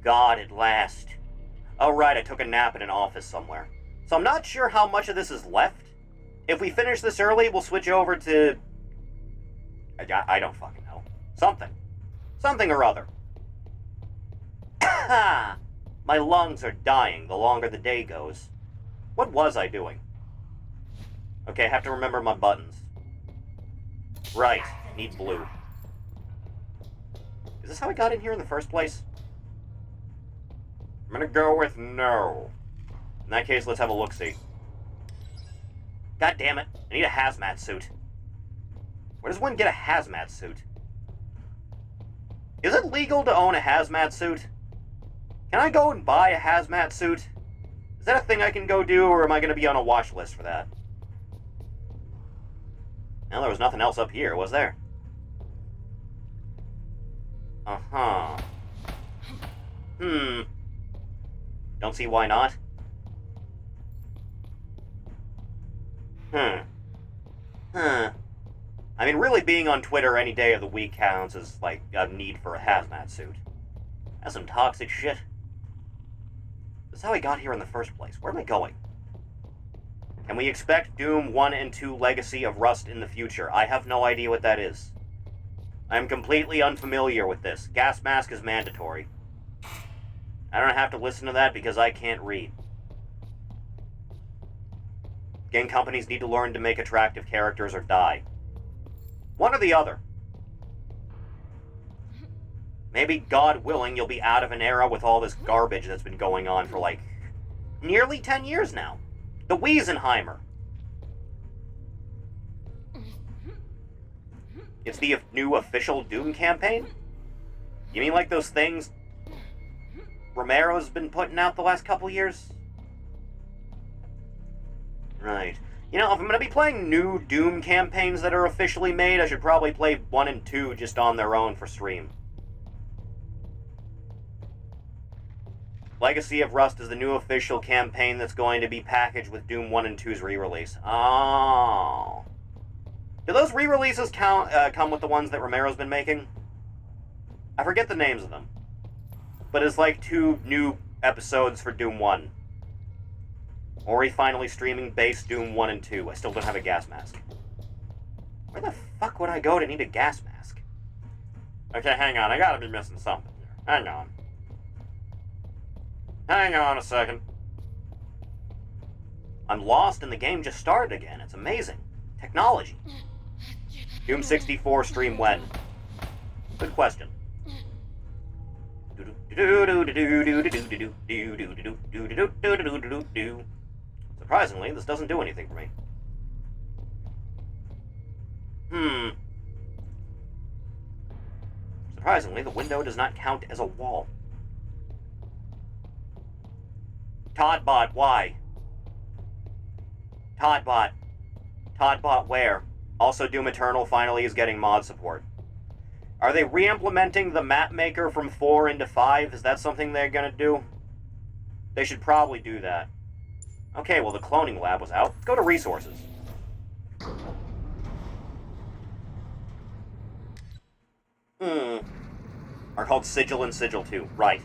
God, at last. Oh right, I took a nap in an office somewhere. So I'm not sure how much of this is left. If we finish this early, we'll switch over to... I don't fucking know. Something. Something or other. My lungs are dying the longer the day goes. What was I doing? Okay, I have to remember my buttons. Right, need blue. Is this how I got in here in the first place? I'm gonna go with no. In that case, let's have a look-see. God damn it, I need a hazmat suit. Where does one get a hazmat suit? Is it legal to own a hazmat suit? Can I go and buy a hazmat suit? Is that a thing I can go do, or am I gonna be on a watch list for that? Well, there was nothing else up here, was there? Uh-huh. Don't see why not. I mean, really being on Twitter any day of the week counts as, like, a need for a hazmat suit. That's some toxic shit. That's how I got here in the first place. Where am I going? Can we expect Doom 1 and 2 Legacy of Rust in the future? I have no idea what that is. I am completely unfamiliar with this. Gas mask is mandatory. I don't have to listen to that because I can't read. Game companies need to learn to make attractive characters or die. One or the other. Maybe, God willing, you'll be out of an era with all this garbage that's been going on for, like, nearly 10 years now. The Weisenheimer. It's the new official Doom campaign? You mean like those things Romero's been putting out the last couple years? Right. You know, if I'm going to be playing new Doom campaigns that are officially made, I should probably play 1 and 2 just on their own for stream. Legacy of Rust is the new official campaign that's going to be packaged with Doom 1 and 2's re-release. Oh. Do those re-releases come with the ones that Romero's been making? I forget the names of them. But it's like 2 new episodes for Doom 1. Ori finally streaming base Doom 1 and 2. I still don't have a gas mask. Where the fuck would I go to need a gas mask? Okay, hang on. I gotta be missing something here. Hang on. Hang on a second. I'm lost and the game just started again. It's amazing. Technology. Doom 64 stream when? Good question. Surprisingly, this doesn't do anything for me. Surprisingly, the window does not count as a wall. Toddbot, why? Toddbot. Toddbot where? Also, Doom Eternal finally is getting mod support. Are they re-implementing the map maker from 4 into 5? Is that something they're gonna do? They should probably do that. Okay, well the cloning lab was out. Let's go to resources. Are called Sigil and Sigil 2. Right.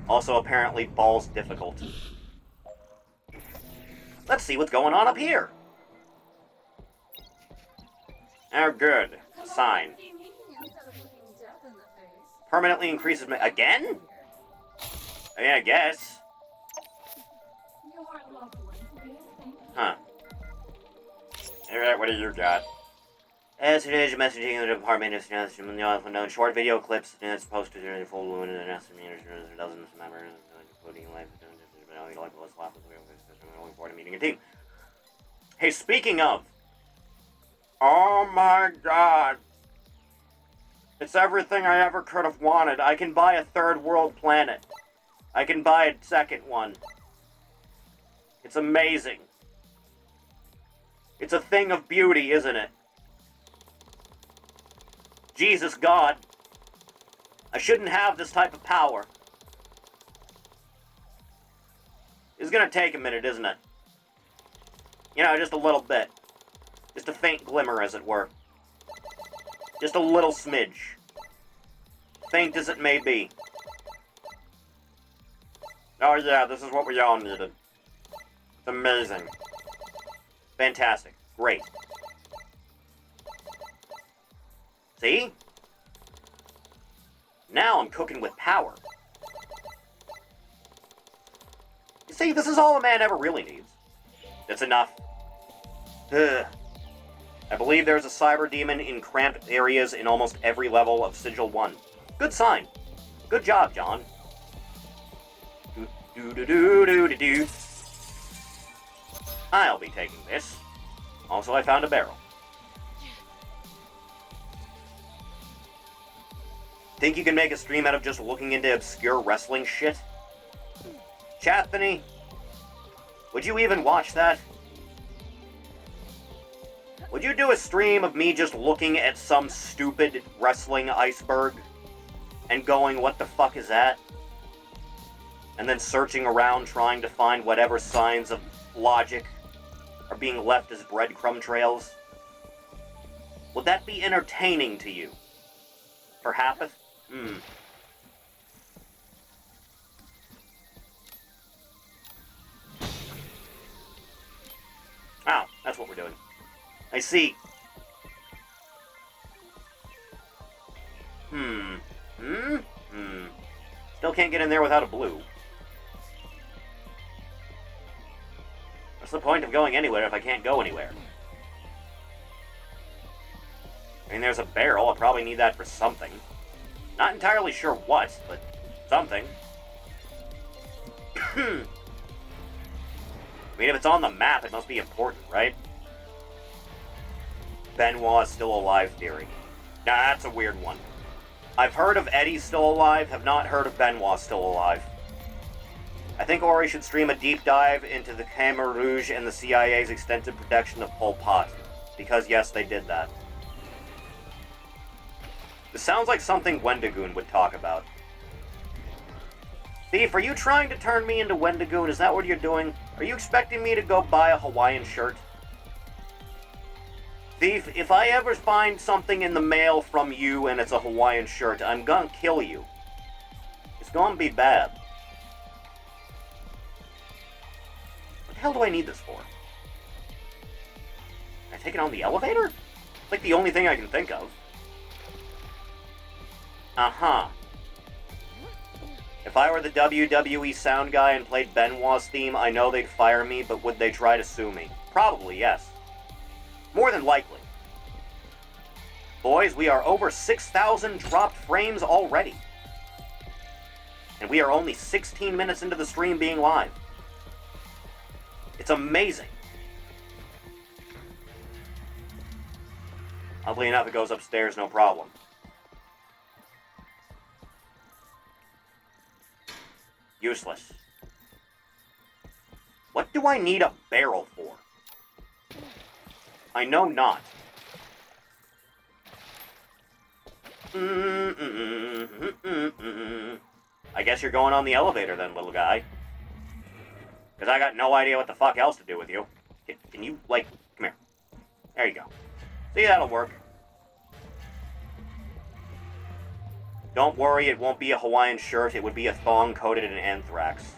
Also apparently balls difficult. Let's see what's going on up here. Oh, good. Sign. Permanently increases my... Again? I mean, I guess. Huh. Alright, what do you got? As today's messaging in the department is known short video clips and it's posted in full moon and dozens of members, including live only for meeting a team. Hey, speaking of, oh my god, it's everything I ever could have wanted. I can buy a third world planet. I can buy a second one. It's amazing. It's a thing of beauty, isn't it? Jesus God, I shouldn't have this type of power. It's gonna take a minute, isn't it? You know, just a little bit. Just a faint glimmer, as it were. Just a little smidge. faint as it may be. Oh yeah, this is what we all needed. It's amazing. Fantastic. Great. See? Now I'm cooking with power. You see, this is all a man ever really needs. It's enough. Ugh. I believe there's a cyber demon in cramped areas in almost every level of Sigil 1. Good sign. Good job, John. Do-do-do-do-do-do. I'll be taking this. Also, I found a barrel. Think you can make a stream out of just looking into obscure wrestling shit? Chathany, would you even watch that? Would you do a stream of me just looking at some stupid wrestling iceberg and going, what the fuck is that? And then searching around trying to find whatever signs of logic are being left as breadcrumb trails? Would that be entertaining to you? Perhaps? Oh, that's what we're doing. I see. Still can't get in there without a blue. What's the point of going anywhere if I can't go anywhere? I mean, there's a barrel. I'll probably need that for something. Not entirely sure what, but something. I mean, if it's on the map, it must be important, right? Benoit is still alive theory. Nah, that's a weird one. I've heard of Eddie's still alive, have not heard of Benoit still alive. I think Ori should stream a deep dive into the Khmer Rouge and the CIA's extensive protection of Pol Pot. Because yes, they did that. This sounds like something Wendigoon would talk about. Thief, are you trying to turn me into Wendigoon? Is that what you're doing? Are you expecting me to go buy a Hawaiian shirt? Thief, if I ever find something in the mail from you and it's a Hawaiian shirt, I'm gonna kill you. It's gonna be bad. What the hell do I need this for? Can I take it on the elevator? It's like the only thing I can think of. Uh-huh. If I were the WWE sound guy and played Benoit's theme, I know they'd fire me, but would they try to sue me? Probably, yes. More than likely. Boys, we are over 6,000 dropped frames already. And we are only 16 minutes into the stream being live. It's amazing. Oddly enough, it goes upstairs, no problem. Useless. What do I need a barrel for? I know not. I guess you're going on the elevator then, little guy. Because I got no idea what the fuck else to do with you. Can you, like, come here. There you go. See, that'll work. Don't worry, it won't be a Hawaiian shirt. It would be a thong coated in anthrax.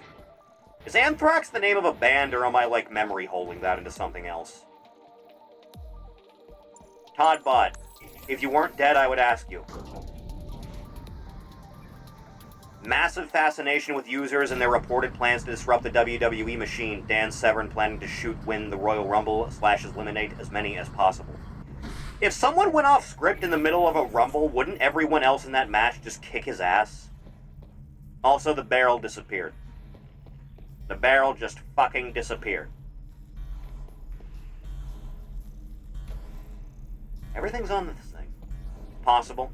Is Anthrax the name of a band, or am I, like, memory holding that into something else? Toddbot, if you weren't dead, I would ask you. Massive fascination with users and their reported plans to disrupt the WWE machine. Dan Severn planning to win the Royal Rumble / eliminate as many as possible. If someone went off script in the middle of a Rumble, wouldn't everyone else in that match just kick his ass? Also, the barrel disappeared. The barrel just fucking disappeared. Everything's on this thing. Possible.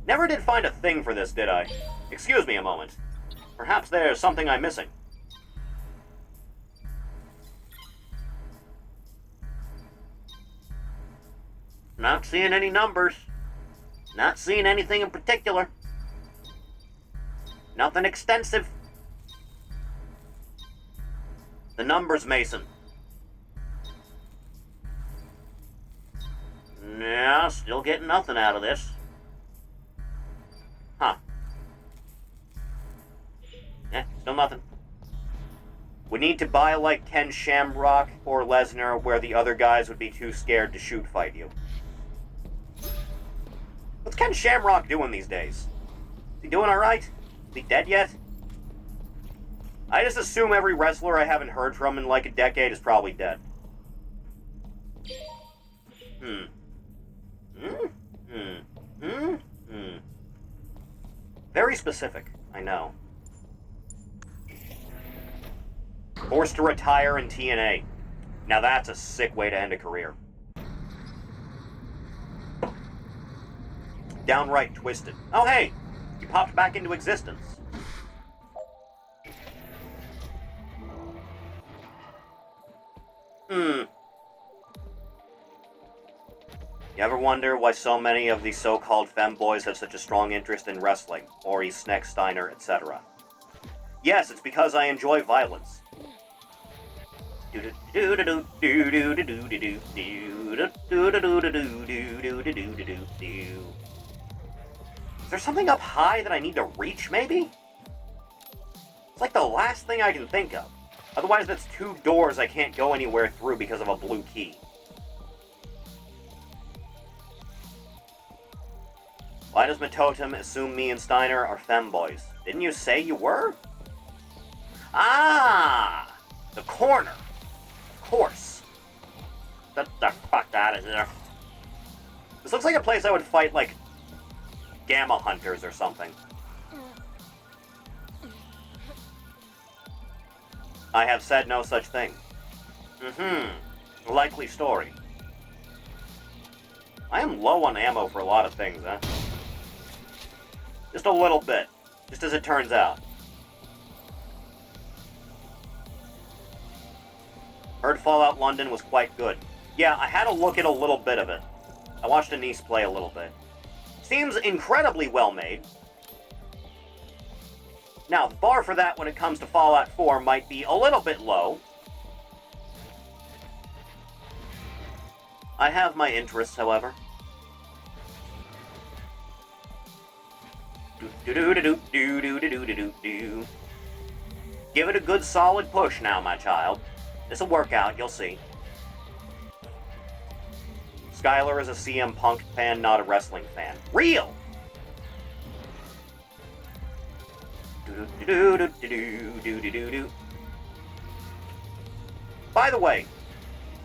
Never did find a thing for this, did I? Excuse me a moment. Perhaps there's something I'm missing. Not seeing any numbers. Not seeing anything in particular. Nothing extensive. The numbers, Mason. Yeah, still getting nothing out of this. Huh. Still nothing. We need to buy like Ken Shamrock or Lesnar where the other guys would be too scared to shoot fight you. What's Ken Shamrock doing these days? Is he doing alright? Is he dead yet? I just assume every wrestler I haven't heard from in like a decade is probably dead. Very specific, I know. Forced to retire in TNA. Now that's a sick way to end a career. Downright twisted. Oh hey, you popped back into existence. You ever wonder why so many of these so-called femboys have such a strong interest in wrestling, Ori, Sneck, Steiner, etc.? Yes, it's because I enjoy violence. Is there something up high that I need to reach, maybe? It's like the last thing I can think of. Otherwise, that's 2 doors I can't go anywhere through because of a blue key. Why does Matotem assume me and Steiner are femboys? Didn't you say you were? Ah! The corner. Of course. Get the fuck out of here. This looks like a place I would fight, like, gamma hunters or something. I have said no such thing. Likely story. I am low on ammo for a lot of things, huh? Just a little bit. Just as it turns out. Heard Fallout London was quite good. Yeah, I had a look at a little bit of it. I watched Denise play a little bit. Seems incredibly well made. Now, the bar for that when it comes to Fallout 4 might be a little bit low. I have my interests, however. Give it a good solid push now, my child. This'll work out, you'll see. Skylar is a CM Punk fan, not a wrestling fan. Real! By the way,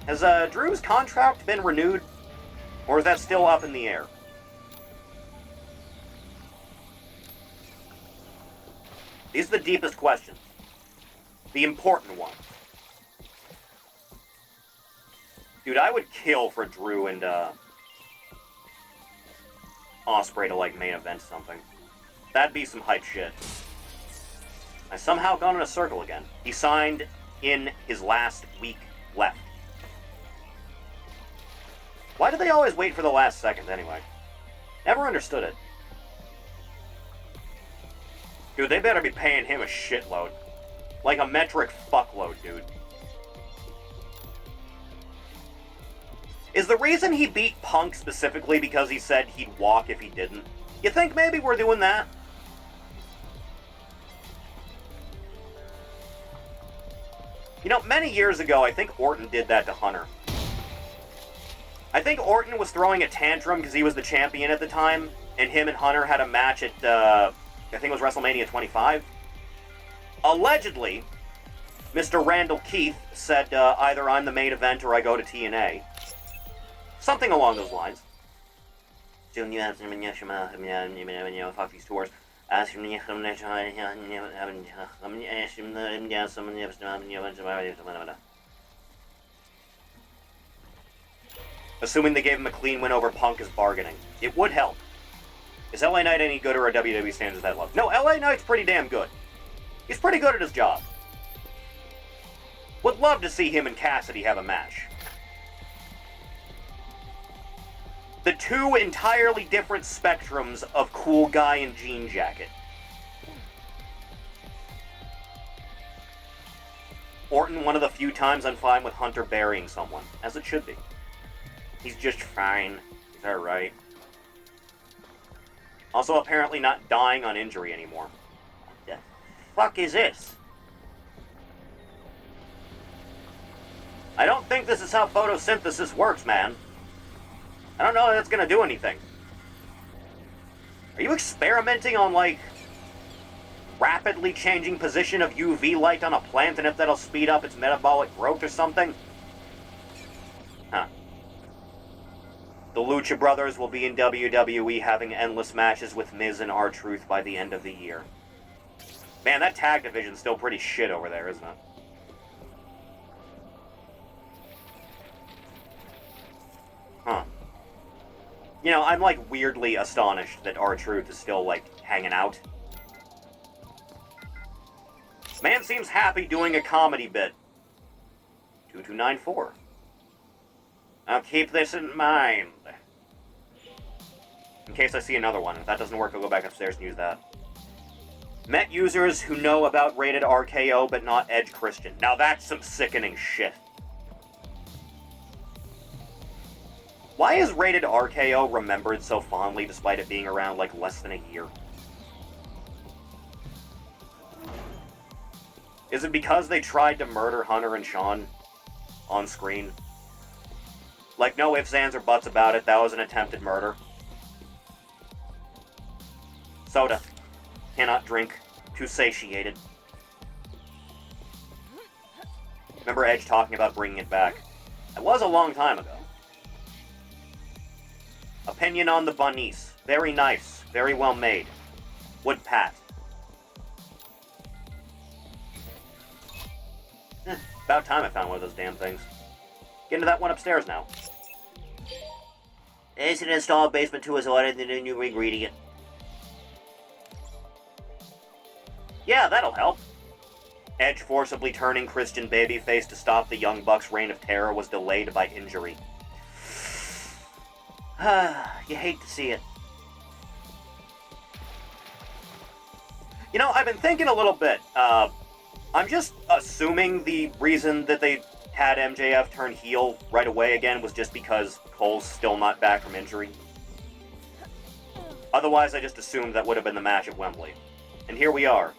has Drew's contract been renewed? Or is that still up in the air? These are the deepest questions. The important ones. Dude, I would kill for Drew and Ospreay to, like, main event something. That'd be some hype shit. I somehow gone in a circle again. He signed in his last week left. Why do they always wait for the last second anyway? Never understood it. Dude, they better be paying him a shitload. Like a metric fuckload, dude. Is the reason he beat Punk specifically because he said he'd walk if he didn't? You think maybe we're doing that? You know, many years ago, I think Orton did that to Hunter. I think Orton was throwing a tantrum because he was the champion at the time, and him and Hunter had a match at, I think it was WrestleMania 25. Allegedly, Mr. Randall Keith said, either I'm the main event or I go to TNA. Something along those lines. Fuck these tours. Assuming they gave him a clean win over Punk is bargaining. It would help. Is LA Knight any good or are WWE standards that low? No, LA Knight's pretty damn good. He's pretty good at his job. Would love to see him and Cassidy have a match. The 2 entirely different spectrums of cool guy and jean jacket. Orton, one of the few times I'm fine with Hunter burying someone, as it should be. He's just fine. He's alright. Also, apparently not dying on injury anymore. What the fuck is this? I don't think this is how photosynthesis works, man. I don't know if that's gonna do anything. Are you experimenting on, like, rapidly changing position of UV light on a plant and if that'll speed up its metabolic growth or something? Huh. The Lucha Brothers will be in WWE having endless matches with Miz and R-Truth by the end of the year. Man, that tag division's still pretty shit over there, isn't it? Huh. You know, I'm, like, weirdly astonished that R-Truth is still, like, hanging out. Man seems happy doing a comedy bit. 2294. I'll keep this in mind. In case I see another one. If that doesn't work, I'll go back upstairs and use that. Met users who know about rated RKO but not Edge Christian. Now that's some sickening shit. Why is rated RKO remembered so fondly despite it being around like less than a year? Is it because they tried to murder Hunter and Sean on screen? Like, no ifs, ands, or buts about it, that was an attempted murder. Soda. Cannot drink. Too satiated. Remember Edge talking about bringing it back? It was a long time ago. Opinion on the bunnies. Very nice. Very well made. Would pat. About time I found one of those damn things. Get into that one upstairs now. It's an installed basement 2 is ordered and a new ingredient. Yeah, that'll help. Edge forcibly turning Christian babyface to stop the Young Bucks' reign of terror was delayed by injury. You hate to see it. You know, I've been thinking a little bit. I'm just assuming the reason that they had MJF turn heel right away again was just because Cole's still not back from injury. Otherwise, I just assumed that would have been the match at Wembley. And here we are.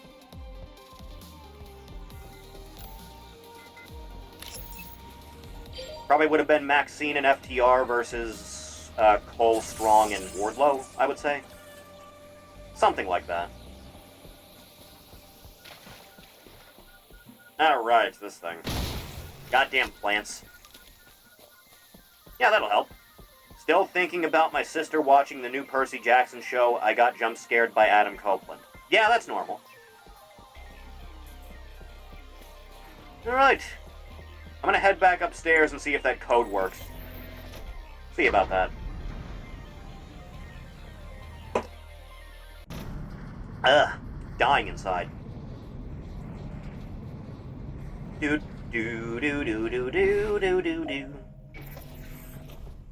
Probably would have been Maxine and FTR versus Cole, Strong, and Wardlow, I would say. Something like that. Alright, this thing. Goddamn plants. Yeah, that'll help. Still thinking about my sister watching the new Percy Jackson show. I got jump scared by Adam Copeland. Yeah, that's normal. Alright. I'm gonna head back upstairs and see if that code works. See about that. Dying inside. Do do do do do do do do do.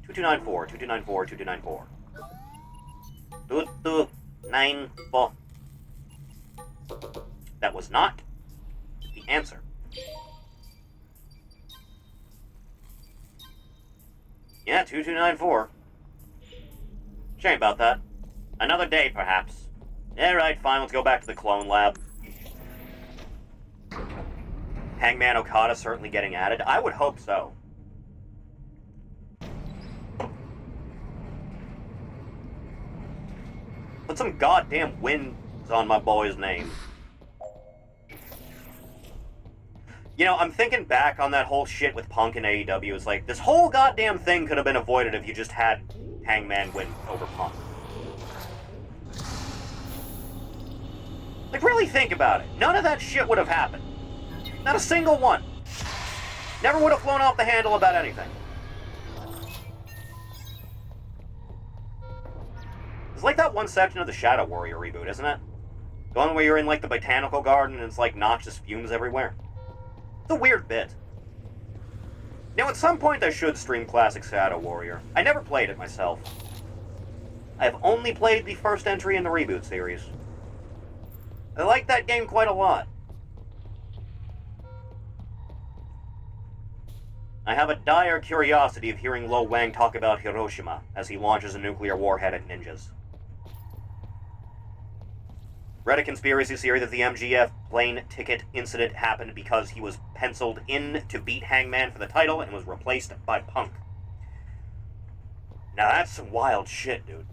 2294, 2294, 2294. 2294. That was not the answer. Yeah, 2294. Shame about that. Another day, perhaps. Alright, fine, let's go back to the clone lab. Hangman Okada certainly getting added. I would hope so. Put some goddamn wins on my boy's name. You know, I'm thinking back on that whole shit with Punk and AEW. It's like, this whole goddamn thing could have been avoided if you just had Hangman win over Punk. Like, really think about it. None of that shit would have happened. Not a single one. Never would have flown off the handle about anything. It's like that one section of the Shadow Warrior reboot, isn't it? The one where you're in, like, the botanical garden and it's, like, noxious fumes everywhere. It's a weird bit. Now, at some point I should stream classic Shadow Warrior. I never played it myself. I have only played the first entry in the reboot series. I like that game quite a lot. I have a dire curiosity of hearing Lo Wang talk about Hiroshima as he launches a nuclear warhead at ninjas. Read a conspiracy theory that the MGF plane ticket incident happened because he was penciled in to beat Hangman for the title and was replaced by Punk. Now that's some wild shit, dude.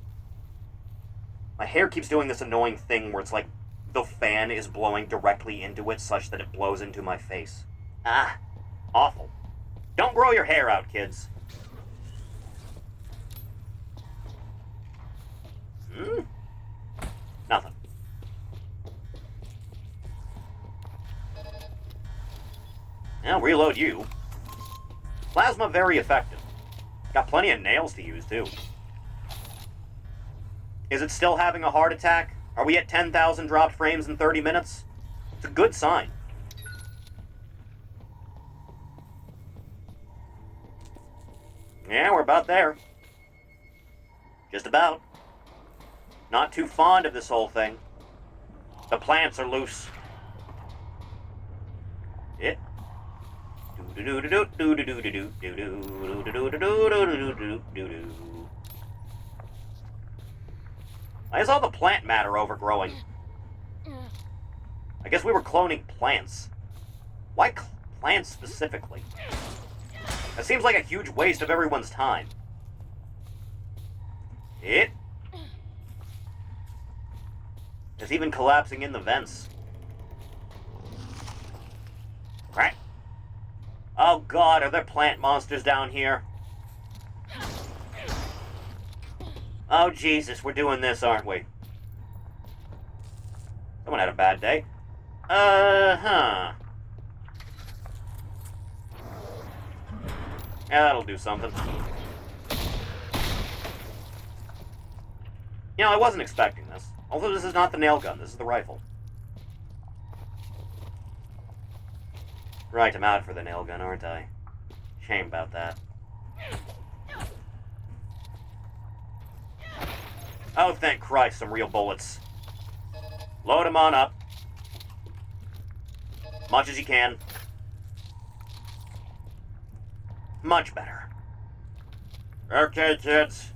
My hair keeps doing this annoying thing where it's like the fan is blowing directly into it such that it blows into my face. Ah, awful. Don't grow your hair out, kids. Nothing. Now reload you. Plasma very effective. Got plenty of nails to use, too. Is it still having a heart attack? Are we at 10,000 dropped frames in 30 minutes? It's a good sign. Yeah, we're about there. Just about. Not too fond of this whole thing. The plants are loose. Yeah. Why is all the plant matter overgrowing? I guess we were cloning plants. Why plants specifically? That seems like a huge waste of everyone's time. It's even collapsing in the vents. Right. Oh god, are there plant monsters down here? Oh Jesus, we're doing this, aren't we? Someone had a bad day. Yeah, that'll do something. You know, I wasn't expecting this. Although this is not the nail gun, this is the rifle. Right, I'm out for the nail gun, aren't I? Shame about that. Oh, thank Christ, some real bullets. Load them on up. Much as you can. Much better. Okay, kids.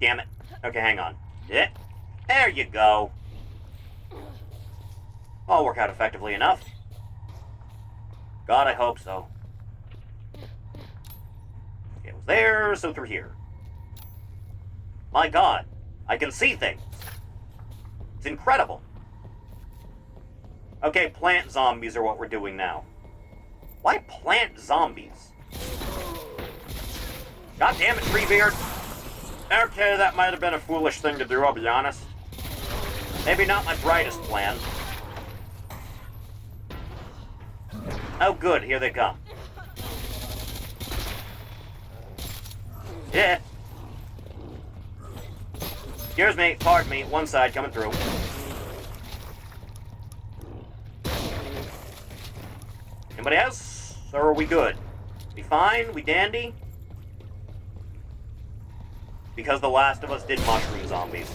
Damn it. Okay, hang on. Yeah. There you go. All work out effectively enough. God, I hope so. Okay, it was there, so through here. My God, I can see things. It's incredible. Okay, plant zombies are what we're doing now. Why plant zombies? God damn it, Treebeard. Okay, that might have been a foolish thing to do, I'll be honest. Maybe not my brightest plan. Oh good, here they come. Yeah. Excuse me, pardon me, one side coming through. Anybody else? Or are we good? We fine? We dandy? Because The Last of Us did mushroom zombies.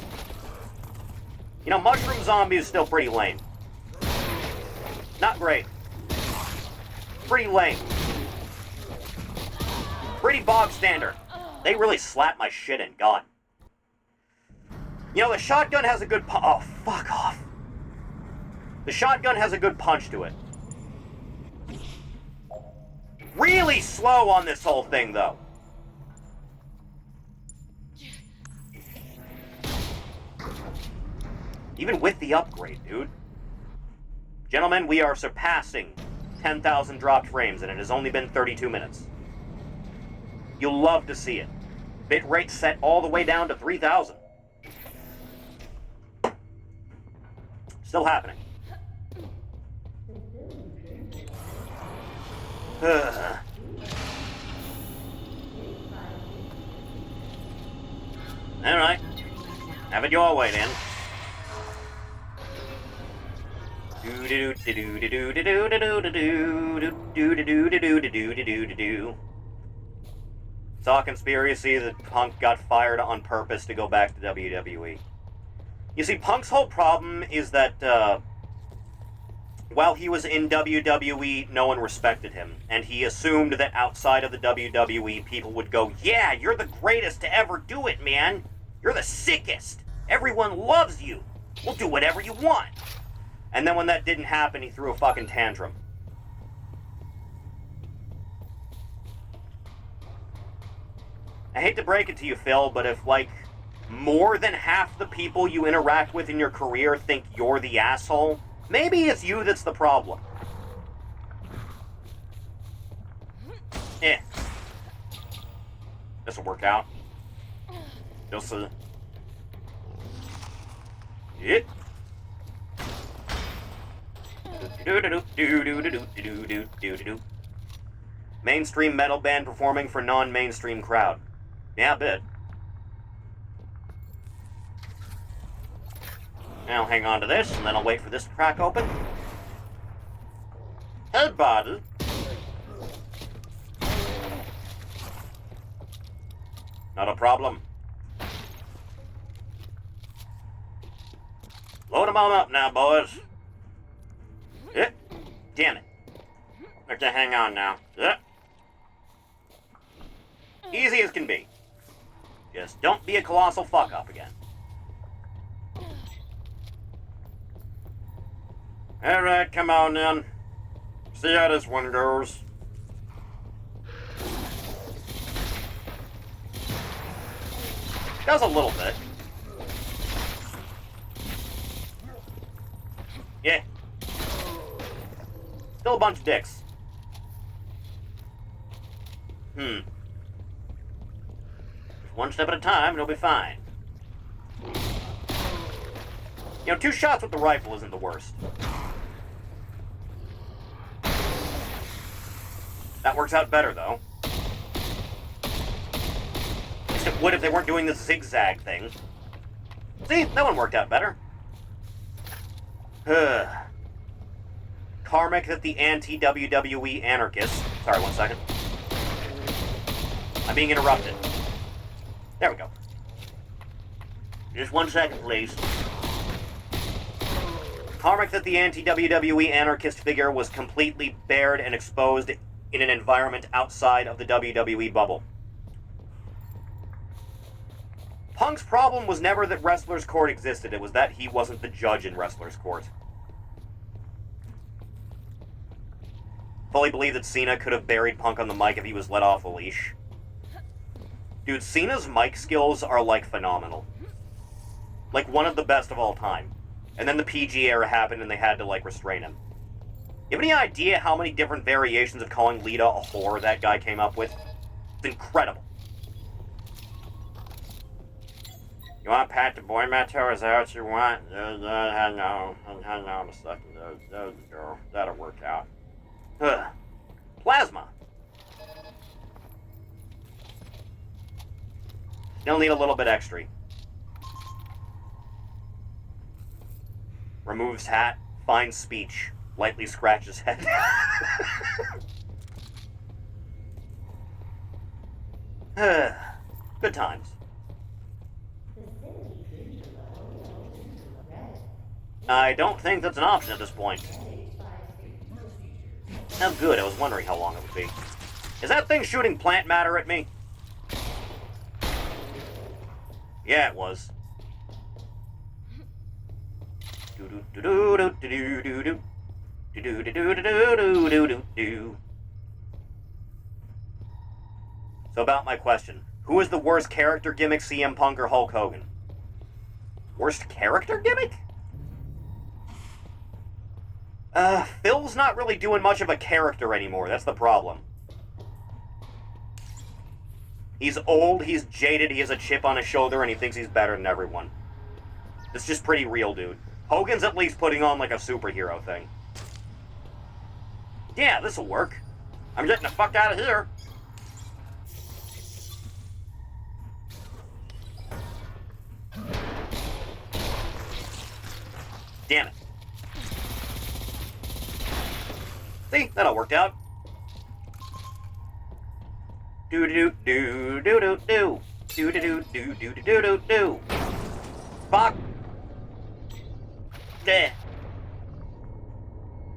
You know, mushroom zombies is still pretty lame. Not great. Pretty lame. Pretty bog standard. They really slapped my shit in, God. You know, the shotgun has a good oh, fuck off. The shotgun has a good punch to it. Really slow on this whole thing, though. Even with the upgrade, dude. Gentlemen, we are surpassing 10,000 dropped frames, and it has only been 32 minutes. You'll love to see it. Bitrate set all the way down to 3,000. Still happening. Alright. Have it your way, then. Saw a conspiracy that Punk got fired on purpose to go back to WWE. You see, Punk's whole problem is that while he was in WWE, no one respected him, and he assumed that outside of the WWE, people would go, "Yeah, you're the greatest to ever do it, man. You're the sickest. Everyone loves you." We'll do whatever you want. And then when that didn't happen, he threw a fucking tantrum. I hate to break it to you, Phil, but if, like, more than half the people you interact with in your career think you're the asshole, maybe it's you that's the problem. This'll work out. You'll see. Yeah. Mainstream metal band performing for non-mainstream crowd. Yeah, a bit. Now hang on to this, and then I'll wait for this to crack open. Hey, buddy. Not a problem. Load them on up now, boys. Yeah. Damn it. Okay, hang on now. Yeah. Easy as can be. Just don't be a colossal fuck-up again. Alright, come on then. See how this one goes. Does a little bit. Yeah. Still a bunch of dicks. Just one step at a time, and it'll be fine. You know, 2 shots with the rifle isn't the worst. That works out better, though. At least it would if they weren't doing this zigzag thing. See, that one worked out better. Karmic that the anti-WWE anarchist... Sorry, 1 second. I'm being interrupted. There we go. Just 1 second, please. Karmic that the anti-WWE anarchist figure was completely bared and exposed in an environment outside of the WWE bubble. Punk's problem was never that Wrestler's Court existed, it was that he wasn't the judge in Wrestler's Court. Fully believe that Cena could have buried Punk on the mic if he was let off a leash. Dude, Cena's mic skills are, like, phenomenal. Like, one of the best of all time. And then the PG era happened and they had to, like, restrain him. You have any idea how many different variations of calling Lita a whore that guy came up with? It's incredible. You want Pat the Boy Mato? Is that what you want? Hang on a second. There's the girl. That'll work out. Plasma. Still need a little bit extra. Removes hat, finds speech, lightly scratches head. Good times. I don't think that's an option at this point. Oh, good. I was wondering how long it would be. Is that thing shooting plant matter at me? Yeah, it was. So about my question. Who is the worst character gimmick, CM Punk or Hulk Hogan? Worst character gimmick? Phil's not really doing much of a character anymore. That's the problem. He's old, he's jaded, he has a chip on his shoulder, and he thinks he's better than everyone. It's just pretty real, dude. Hogan's at least putting on, like, a superhero thing. Yeah, this'll work. I'm getting the fuck out of here. Damn it. See, that all worked out. Do-do-do-do-do-do-do. Do-do-do-do-do-do-do-do. Fuck. Yeah.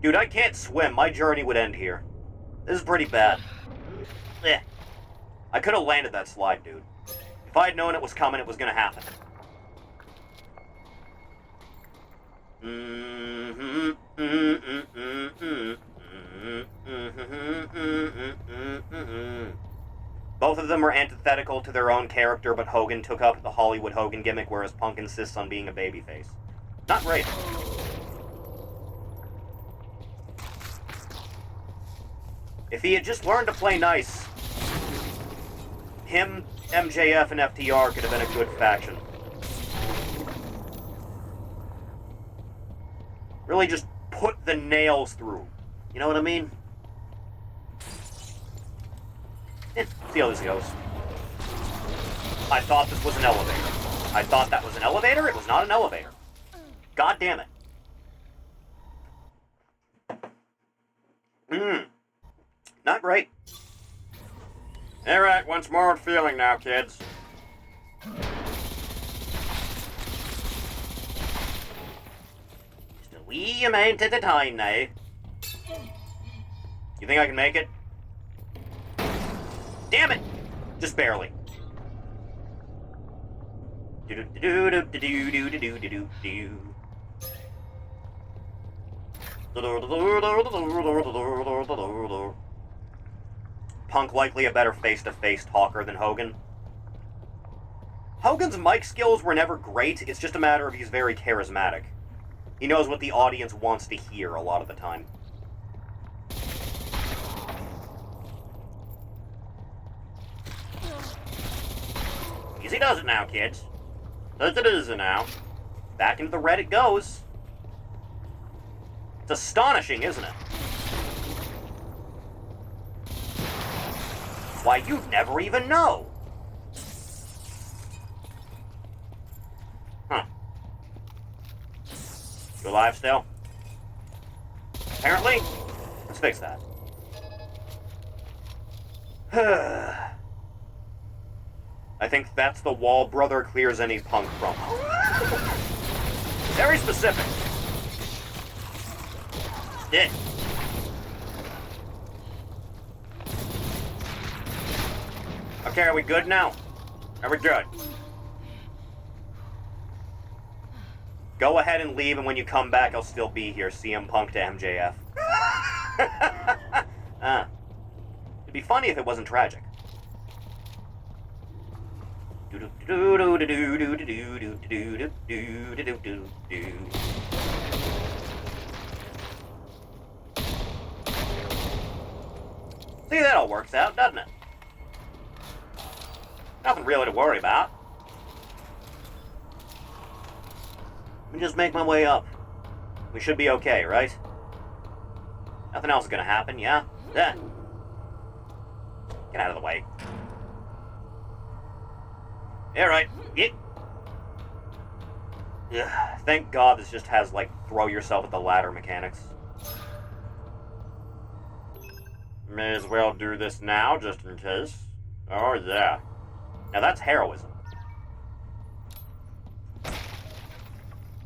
Dude, I can't swim. My journey would end here. This is pretty bad. Yeah. I could have landed that slide, dude. If I had known it was coming, it was gonna happen. Both of them were antithetical to their own character, but Hogan took up the Hollywood Hogan gimmick, whereas Punk insists on being a babyface. Not great. If he had just learned to play nice, him, MJF, and FTR could have been a good faction. Really just put the nails through. You know what I mean? See how this goes. I thought this was an elevator. I thought that was an elevator. It was not an elevator. God damn it. Not great. Alright, once more feeling now, kids. Just a wee amount at a time now. You think I can make it? Damn it! Just barely. Punk likely a better face-to-face talker than Hogan. Hogan's mic skills were never great, it's just a matter of he's very charismatic. He knows what the audience wants to hear a lot of the time. Easy does it now, kids. Does it easy now. Back into the red it goes. It's astonishing, isn't it? Why, you'd never even know. Huh. You alive still? Apparently. Let's fix that. I think that's the wall brother clears any Punk from. Very specific. Did. Okay, are we good now? Are we good? Go ahead and leave, and when you come back, I'll still be here. CM Punk to MJF. It'd be funny if it wasn't tragic. See, that all works out, doesn't it? Nothing really to worry about. Let me just make my way up. We should be okay, right? Nothing else is gonna happen, yeah? Yeah. Get out of the way. Yeah, right. Yeah. Thank God this just has, like, throw yourself at the ladder mechanics. May as well do this now, just in case. Oh, yeah. Now that's heroism.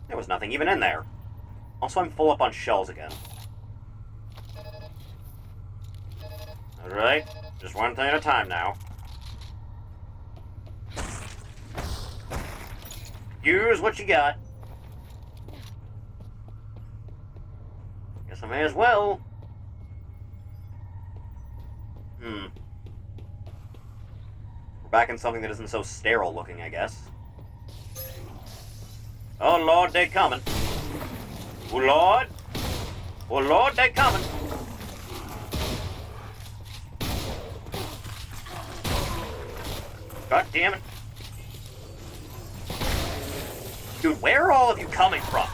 There was nothing even in there. Also, I'm full up on shells again. Alright, just one thing at a time now. Use what you got. Guess I may as well. We're back in something that isn't so sterile looking, I guess. Oh Lord, they coming. Oh Lord. Oh Lord, they coming. God damn it. Dude, where are all of you coming from?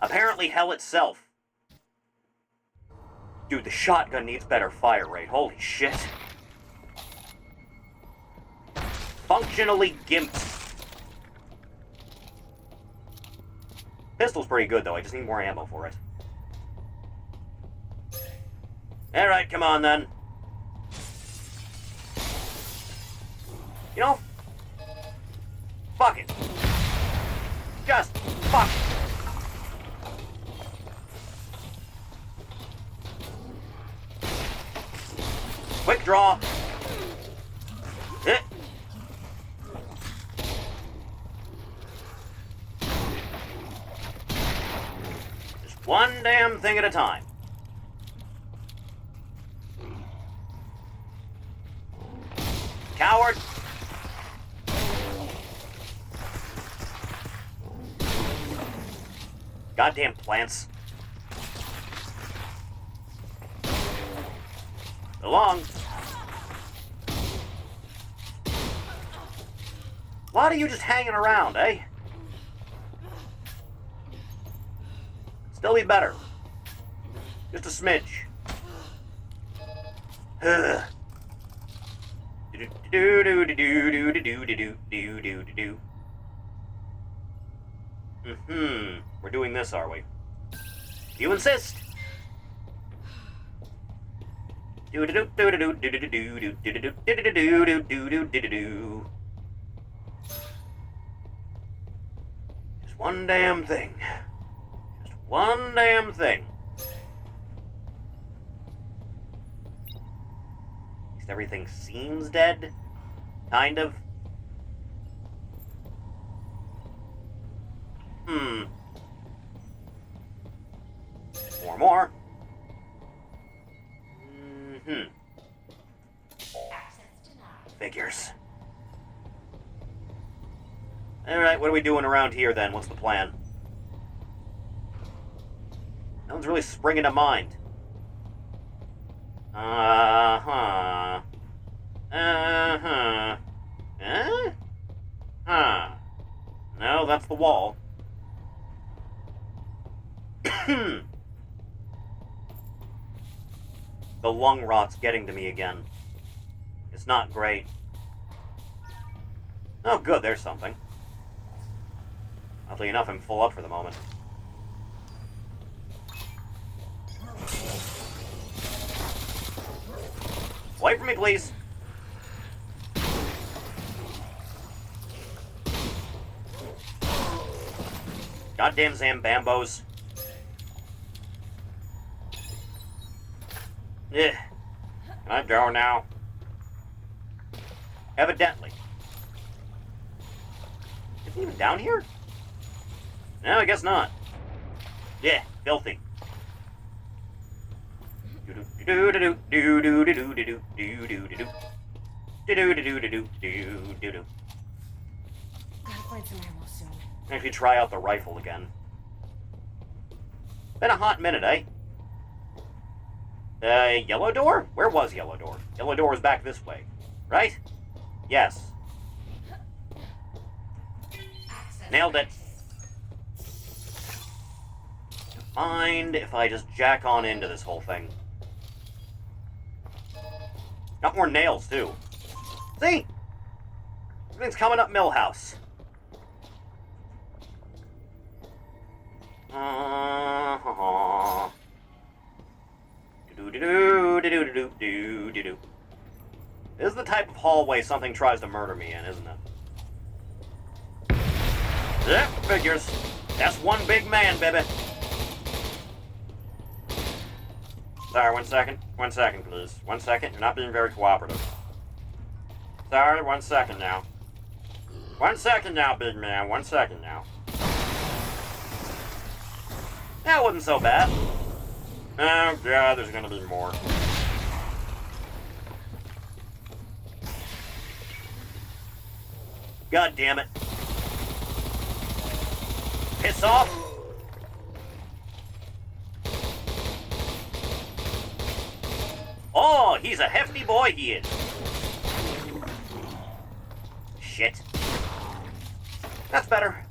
Apparently hell itself. Dude, the shotgun needs better fire rate. Holy shit. Functionally gimped. Pistol's pretty good, though. I just need more ammo for it. Alright, come on, then. You know? Fuck it. Just fuck it. Quick draw. Hit. One damn thing at a time. Coward! Goddamn plants. So long. A lot of you just hanging around, eh? Still be better. Just a smidge. We're doing this, are we? You insist. Just one damn thing. Just one damn thing. At least everything seems dead. Kind of. More. Figures. Alright, what are we doing around here then? What's the plan? No one's really springing to mind. No, that's the wall. The lung rot's getting to me again. It's not great. Oh, good, there's something. Oddly enough, I'm full up for the moment. Wait for me, please. Goddamn Zambambos. Can I go now? Evidently. Is he even down here? No, I guess not. Yeah, filthy. Gotta find some ammo soon. Actually, try out the rifle again. Been a hot minute, eh? Yellow door? Where was Yellow door? Yellow door was back this way, right? Yes. Nailed it. Mind if I just jack on into this whole thing? Got more nails, too. See? Everything's coming up Millhouse. This is the type of hallway something tries to murder me in, isn't it? Yeah, figures. That's one big man, baby. Sorry, 1 second. 1 second, please. 1 second. You're not being very cooperative. Sorry, 1 second now. 1 second now, big man. 1 second now. That wasn't so bad. Oh, God, there's gonna be more. God damn it. Piss off. Oh, he's a hefty boy, he is. Shit. That's better.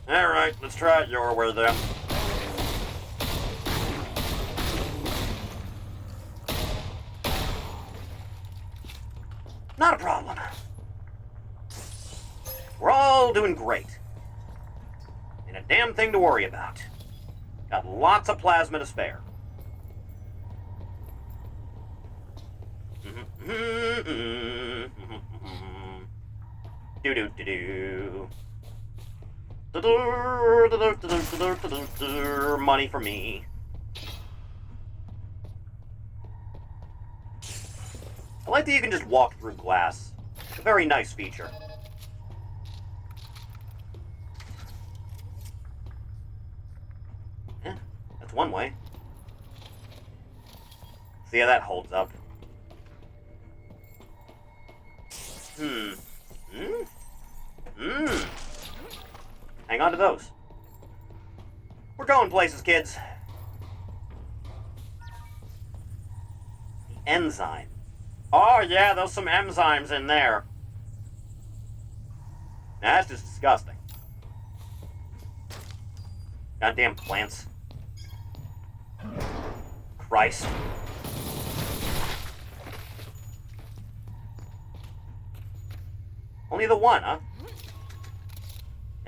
Alright, let's try it your way then. Not a problem. We're all doing great. Ain't a damn thing to worry about. Got lots of plasma to spare. Do-do-do-do. Money for me. I like that you can just walk through glass. It's a very nice feature. one way. See how that holds up. Hang on to those. We're going places, kids. The enzyme. Oh yeah, there's some enzymes in there. That's just disgusting. Goddamn plants. Christ. Only the one, huh?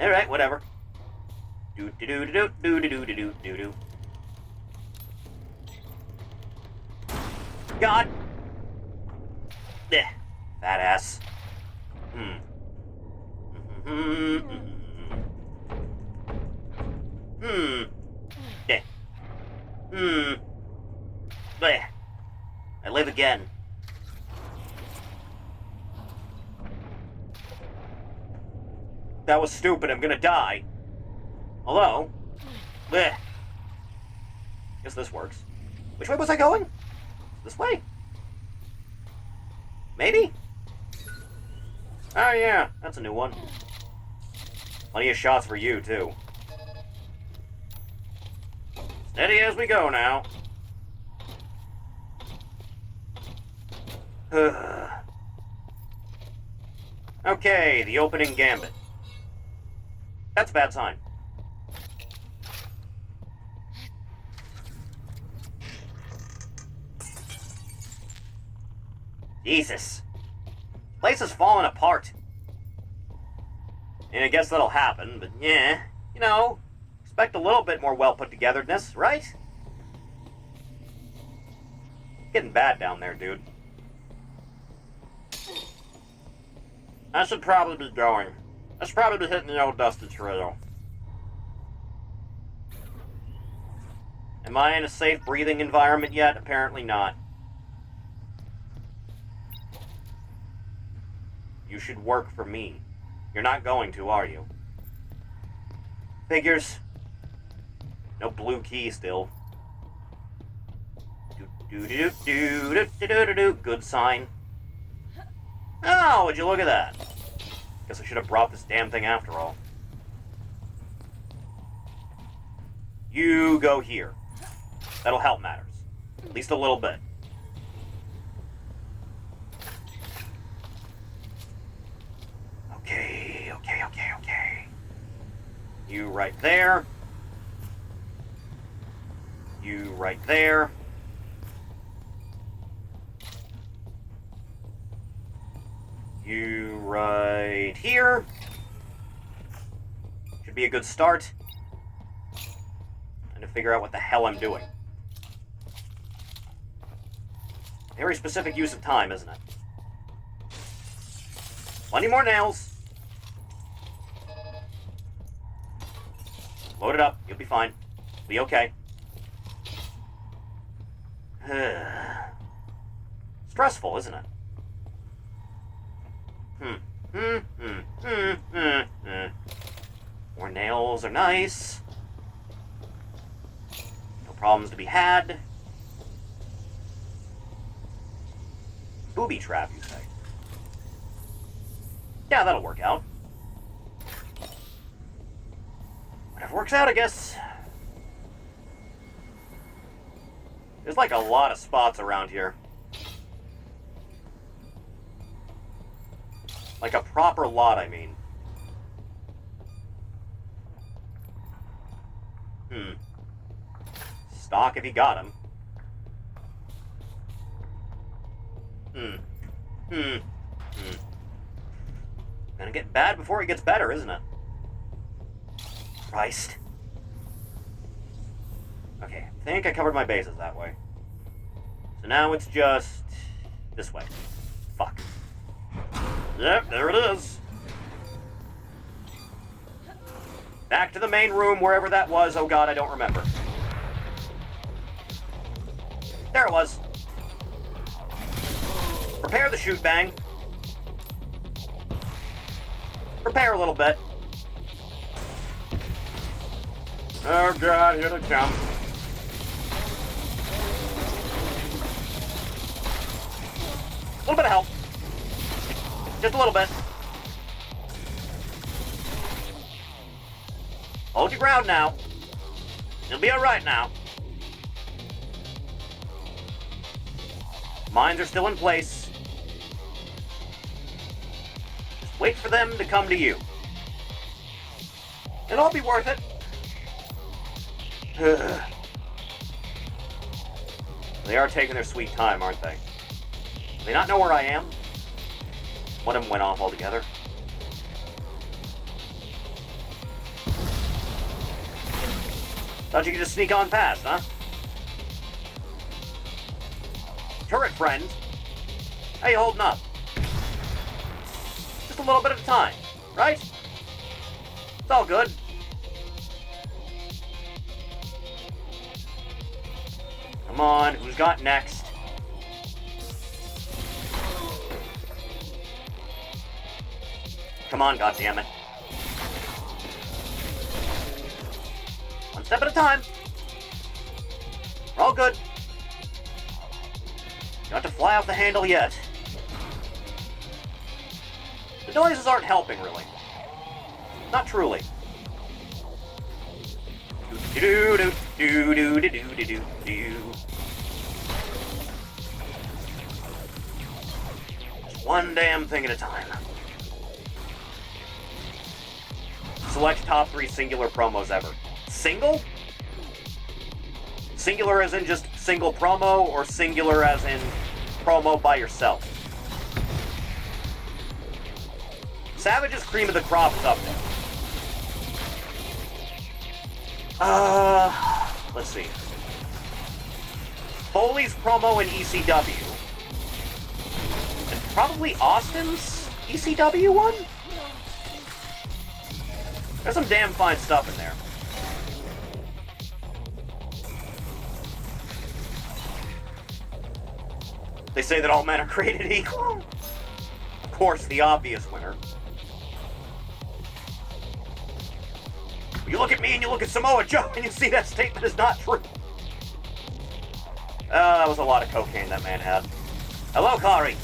Alright, whatever. Do-do-do-do-do-do-do-do-do-do. God! Eh, fat ass. Eh. Bleh. I live again. That was stupid. I'm gonna die. Hello? Bleh. Guess this works. Which way was I going? This way? Maybe? Oh yeah, that's a new one. Plenty of shots for you, too. Steady as we go now. Okay, the opening gambit. That's a bad sign. Jesus. Place is falling apart. And I guess that'll happen, but yeah, you know, expect a little bit more well put togetherness, right? Getting bad down there, dude. I should probably be going. I should probably be hitting the old dusty trail. Am I in a safe breathing environment yet? Apparently not. You should work for me. You're not going to, are you? Figures. No blue key still. Good sign. Oh, would you look at that? Guess I should have brought this damn thing after all. You go here. That'll help matters. At least a little bit. Okay. You right there. You right there. You right here. Should be a good start. And to figure out what the hell I'm doing. Very specific use of time, isn't it? Plenty more nails. Load it up. You'll be fine. Be okay. Stressful, isn't it? More nails are nice. No problems to be had. Booby trap, you say? Yeah, that'll work out. Whatever works out, I guess. There's like a lot of spots around here. Like a proper lot, I mean. Stock if you got him. Gonna get bad before it gets better, isn't it? Christ. Okay, I think I covered my bases that way. So now it's just this way. Fuck. Yep, there it is. Back to the main room, wherever that was. Oh god, I don't remember. There it was. Prepare the shoot bang. Prepare a little bit. Oh god, here they come. little bit of help. Just a little bit. Hold your ground now. You'll be alright now. Mines are still in place. Just wait for them to come to you. It'll all be worth it. They are taking their sweet time, aren't they? Do they not know where I am? One of them went off altogether. Thought you could just sneak on past, huh? Turret friend, how you holding up? Just a little bit at a time, right? It's all good. Come on, who's got next? Come on, goddammit. One step at a time. We're all good. Not to fly off the handle yet. The noises aren't helping, really. Not truly. Just one damn thing at a time. Select top 3 singular promos ever. Single? Singular as in just single promo, or singular as in promo by yourself? Savage's cream of the crop is up there. Let's see. Foley's promo in ECW. And probably Austin's ECW one? There's some damn fine stuff in there. They say that all men are created equal. Of course, the obvious winner. You look at me and you look at Samoa Joe and you see that statement is not true. That was a lot of cocaine that man had. Hello, Kari.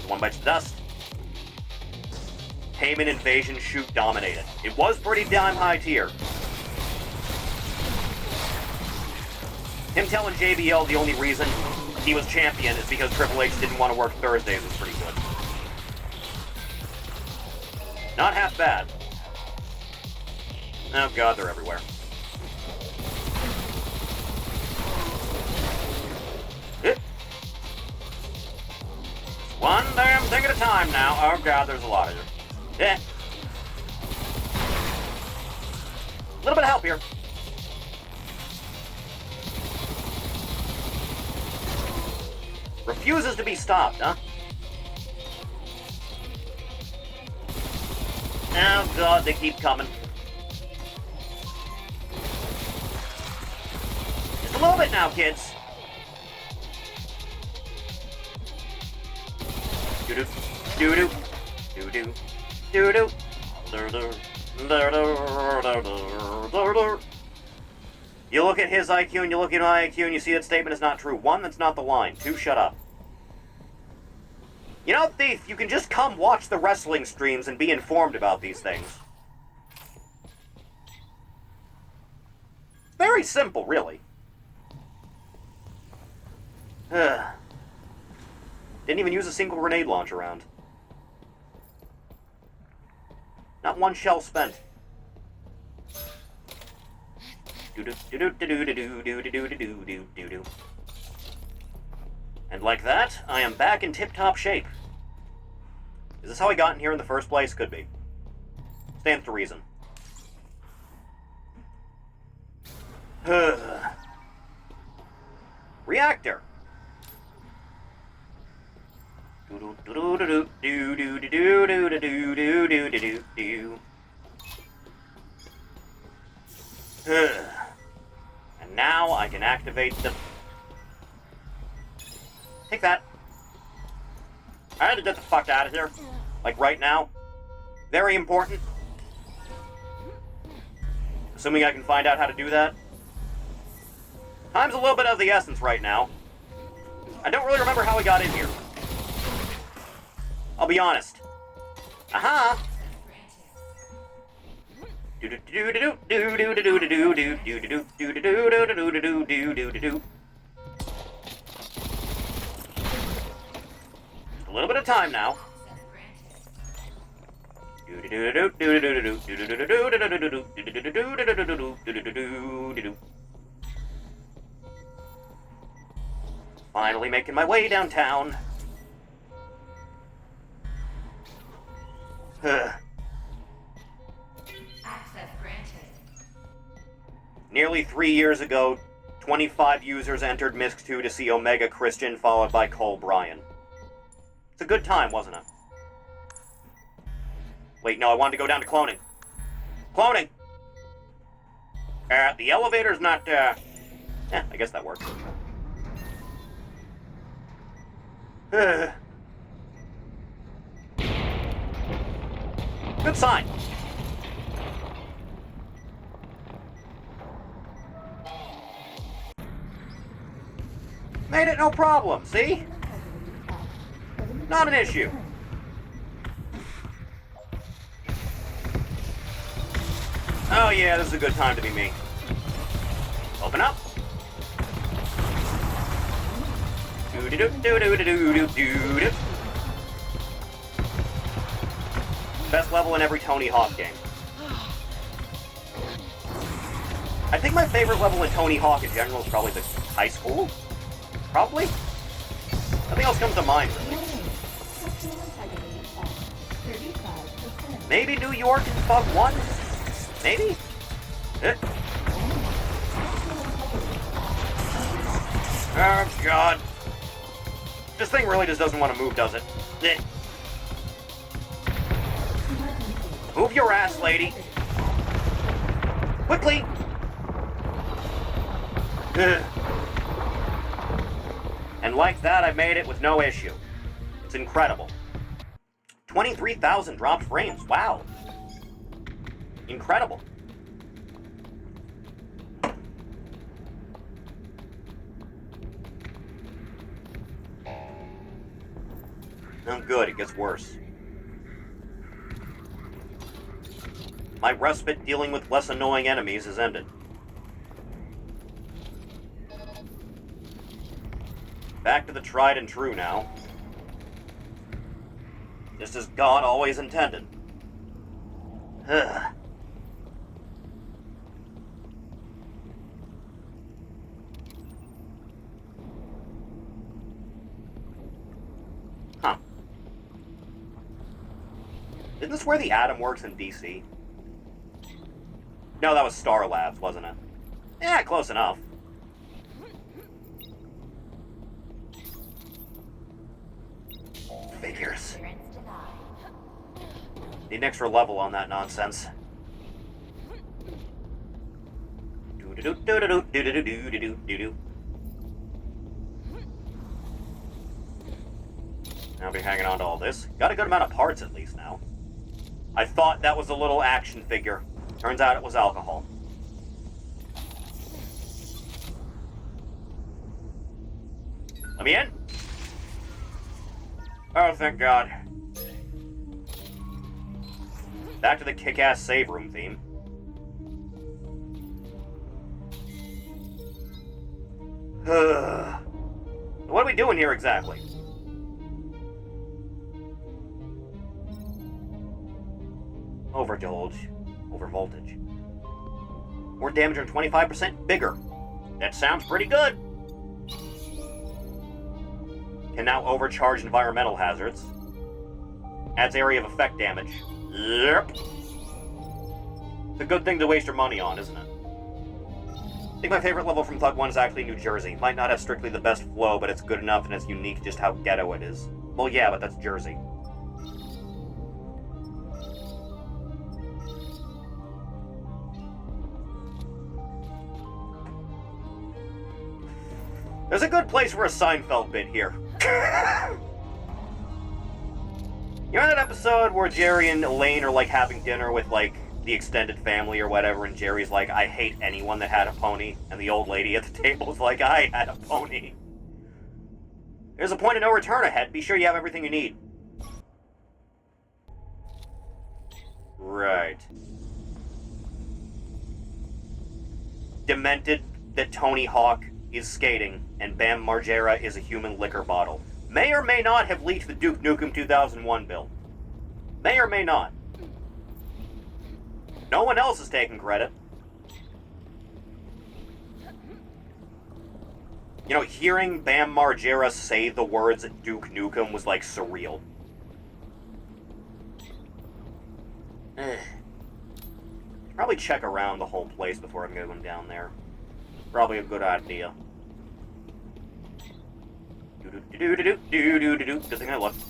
One bites the dust. Heyman invasion shoot dominated. It was pretty damn high tier. Him telling JBL the only reason he was champion is because Triple H didn't want to work Thursdays was pretty good. Not half bad. Oh god, they're everywhere. One damn thing at a time now. Oh god, there's a lot of you. Yeah. A little bit of help here. Refuses to be stopped, huh? Oh god, they keep coming. Just a little bit now, kids. Doo-doo, doo-doo, doo-doo, doo-doo, doo-doo. You look at his IQ and you look at my IQ and you see that statement is not true. 1, that's not the line. 2, shut up. You know, Thief, you can just come watch the wrestling streams and be informed about these things. Very simple, really. Didn't even use a single grenade launch around. Not one shell spent. And like that, I am back in tip-top shape. Is this how I got in here in the first place? Could be. Stands to reason. Reactor. And now I can activate the... Take that. I had to get the fuck out of here. Like right now. Very important. Assuming I can find out how to do that. Time's a little bit of the essence right now. I don't really remember how we got in here. I'll be honest. Aha! Just a little bit of time now. Finally making my way downtown. Access granted. Nearly 3 years ago, 25 users entered MISC 2 to see Omega Christian, followed by Cole Bryan. It's a good time, wasn't it? Wait, no, I wanted to go down to cloning. Cloning! The elevator's not, I guess that works. Good sign. Made it no problem, see? Not an issue. Oh yeah, this is a good time to be me. Open up. Do-do-do-do-do-do-do-do-do. Best level in every Tony Hawk game. I think my favorite level in Tony Hawk in general is probably the high school. Probably. Nothing else comes to mind, really. Maybe New York in Fug 1? Maybe? Oh, God. This thing really just doesn't want to move, does it? Move your ass, lady. Quickly! And like that, I made it with no issue. It's incredible. 23,000 dropped frames. Wow. Incredible. Oh, good. It gets worse. My respite dealing with less annoying enemies has ended. Back to the tried and true now. Just as God always intended. Ugh. Huh. Isn't this where the Atom works in DC? No, that was Star Labs, wasn't it? Yeah, close enough. Figures. Need an extra level on that nonsense. I'll be hanging on to all this. Got a good amount of parts at least now. I thought that was a little action figure. Turns out it was alcohol. Let me in. Oh, thank God. Back to the kick-ass save room theme. What are we doing here exactly? Overvoltage. More damage and 25% bigger. That sounds pretty good. Can now overcharge environmental hazards. Adds area of effect damage. Yep. It's a good thing to waste your money on, isn't it? I think my favorite level from Thug 1 is actually New Jersey. Might not have strictly the best flow, but it's good enough and it's unique just how ghetto it is. Well, yeah, but that's Jersey. There's a good place for a Seinfeld bit here. You know that episode where Jerry and Elaine are like having dinner with like the extended family or whatever, and Jerry's like, I hate anyone that had a pony, and the old lady at the table is like, I had a pony. There's a point of no return ahead. Be sure you have everything you need. Right. Demented that Tony Hawk is skating, and Bam Margera is a human liquor bottle. May or may not have leaked the Duke Nukem 2001 build. May or may not. No one else is taking credit. You know, hearing Bam Margera say the words Duke Nukem was, like, surreal. Probably check around the whole place before I'm going down there. Probably a good idea. Good thing I looked.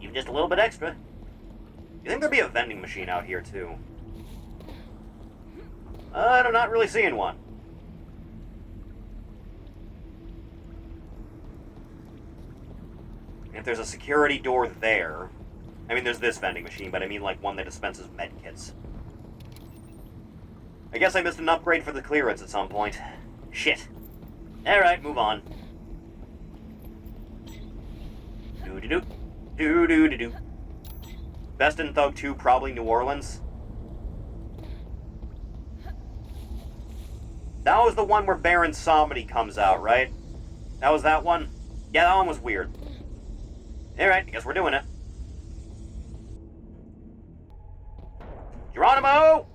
Even just a little bit extra. You think there'd be a vending machine out here, too? I'm not really seeing one. If there's a security door there... I mean, there's this vending machine, but I mean, like, one that dispenses medkits. I guess I missed an upgrade for the clearance at some point. Shit. Alright, move on. Do-do-do. Do-do-do-do. Best in Thug 2, probably New Orleans. That was the one where Baron Samedi comes out, right? That was that one? Yeah, that one was weird. Alright, I guess we're doing it. Geronimo!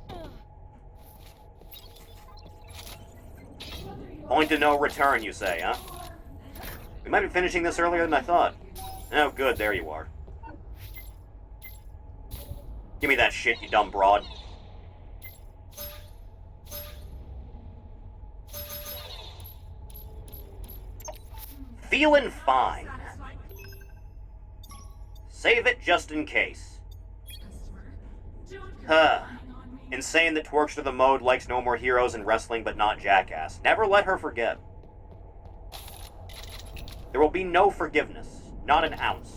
Point of no return, you say, huh? We might be finishing this earlier than I thought. Oh, good, there you are. Give me that shit, you dumb broad. Feeling fine. Save it just in case. Huh. Insane that Twerkster the Mode likes No More Heroes in wrestling but not Jackass. Never let her forget. There will be no forgiveness. Not an ounce.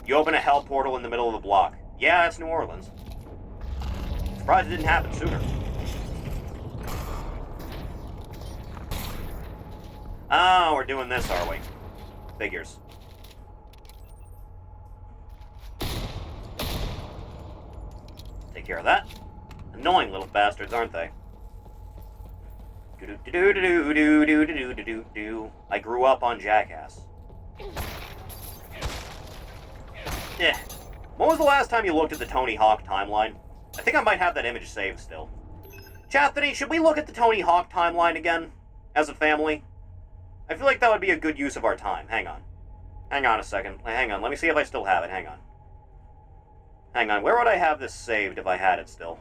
You open a hell portal in the middle of the block. Yeah, that's New Orleans. Surprised it didn't happen sooner. Oh, we're doing this, are we? Figures. Take care of that. Annoying little bastards, aren't they? Do-do-do-do-do-do-do-do-do-do-do. I grew up on Jackass. Yeah. When was the last time you looked at the Tony Hawk timeline? I think I might have that image saved still. Chathany, should we look at the Tony Hawk timeline again? As a family? I feel like that would be a good use of our time. Hang on. Hang on a second. Hang on. Let me see if I still have it. Hang on. Hang on. Where would I have this saved if I had it still?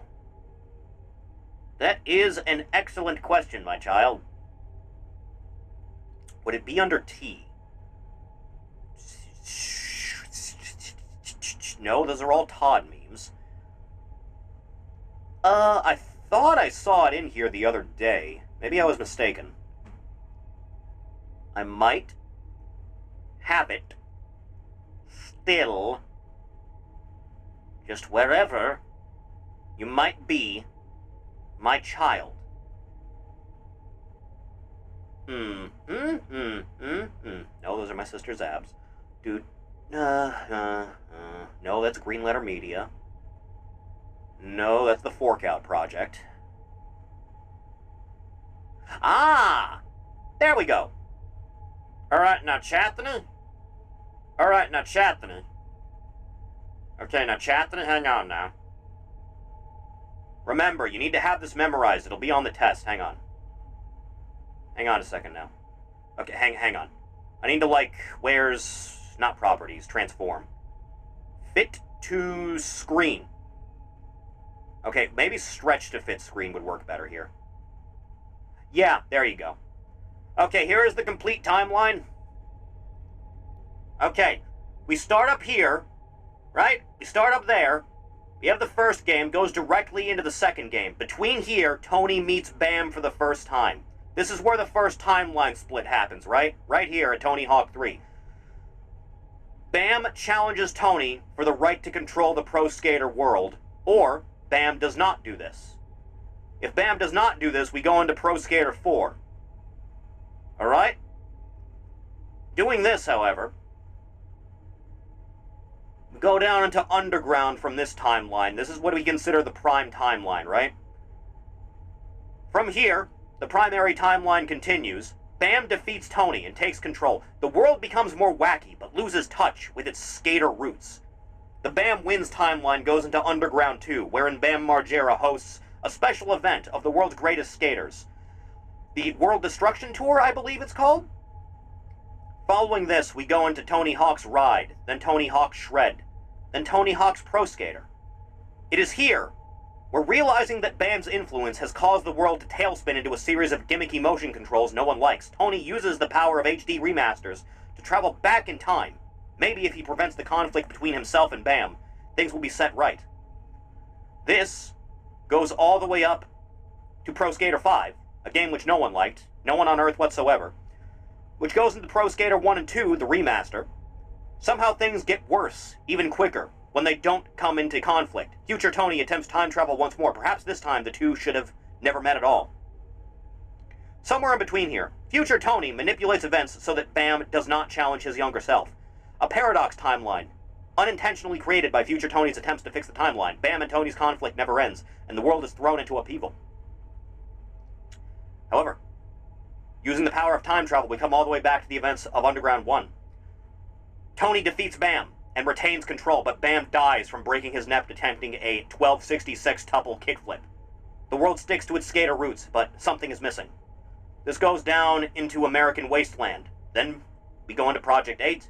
That is an excellent question, my child. Would it be under T? No, those are all Todd memes. I thought I saw it in here the other day. Maybe I was mistaken. I might have it still just wherever you might be, my child. No, those are my sister's abs. Dude. No, that's Green Letter Media. No, that's the Fork Out Project. Ah! There we go. Alright, now Chathany. Alright, now Chathany. Okay, now Chathany, hang on now. Remember, you need to have this memorized. It'll be on the test. Hang on. Hang on a second now. Okay, hang on. I need to, like, where's... not properties, transform. Fit to screen. Okay, maybe stretch to fit screen would work better here. Yeah, there you go. Okay, here is the complete timeline. Okay, we start up here, right? We start up there. We have the first game, goes directly into the second game. Between here, Tony meets Bam for the first time. This is where the first timeline split happens, right? Right here at Tony Hawk 3. Bam challenges Tony for the right to control the pro skater world, or Bam does not do this. If Bam does not do this, we go into Pro Skater 4. Alright? Doing this, however, we go down into Underground from this timeline. This is what we consider the prime timeline, right? From here, the primary timeline continues. Bam defeats Tony and takes control. The world becomes more wacky, but loses touch with its skater roots. The Bam Wins timeline goes into Underground 2, wherein Bam Margera hosts a special event of the world's greatest skaters. The World Destruction Tour, I believe it's called? Following this, we go into Tony Hawk's Ride, then Tony Hawk's Shred, then Tony Hawk's Pro Skater. It is here, where realizing that Bam's influence has caused the world to tailspin into a series of gimmicky motion controls no one likes, Tony uses the power of HD remasters to travel back in time. Maybe if he prevents the conflict between himself and Bam, things will be set right. This goes all the way up to Pro Skater 5, a game which no one liked, no one on Earth whatsoever, which goes into Pro Skater 1 and 2, the remaster. Somehow things get worse, even quicker, when they don't come into conflict. Future Tony attempts time travel once more. Perhaps this time the two should have never met at all. Somewhere in between here, Future Tony manipulates events so that Bam does not challenge his younger self. A paradox timeline, unintentionally created by Future Tony's attempts to fix the timeline. Bam and Tony's conflict never ends, and the world is thrown into upheaval. However, using the power of time travel, we come all the way back to the events of Underground 1. Tony defeats Bam and retains control, but Bam dies from breaking his neck attempting a 1266 tuple kickflip. The world sticks to its skater roots, but something is missing. This goes down into American Wasteland. Then we go into Project 8,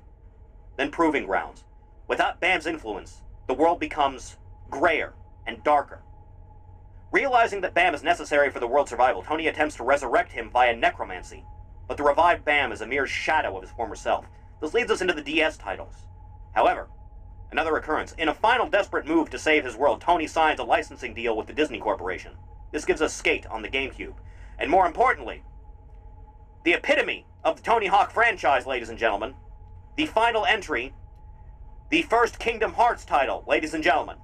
then Proving Grounds. Without Bam's influence, the world becomes grayer and darker. Realizing that Bam is necessary for the world's survival, Tony attempts to resurrect him via necromancy, but the revived Bam is a mere shadow of his former self. This leads us into the DS titles. However, another occurrence. In a final desperate move to save his world, Tony signs a licensing deal with the Disney Corporation. This gives us Skate on the GameCube. And more importantly, the epitome of the Tony Hawk franchise, ladies and gentlemen. The final entry, the first Kingdom Hearts title, ladies and gentlemen.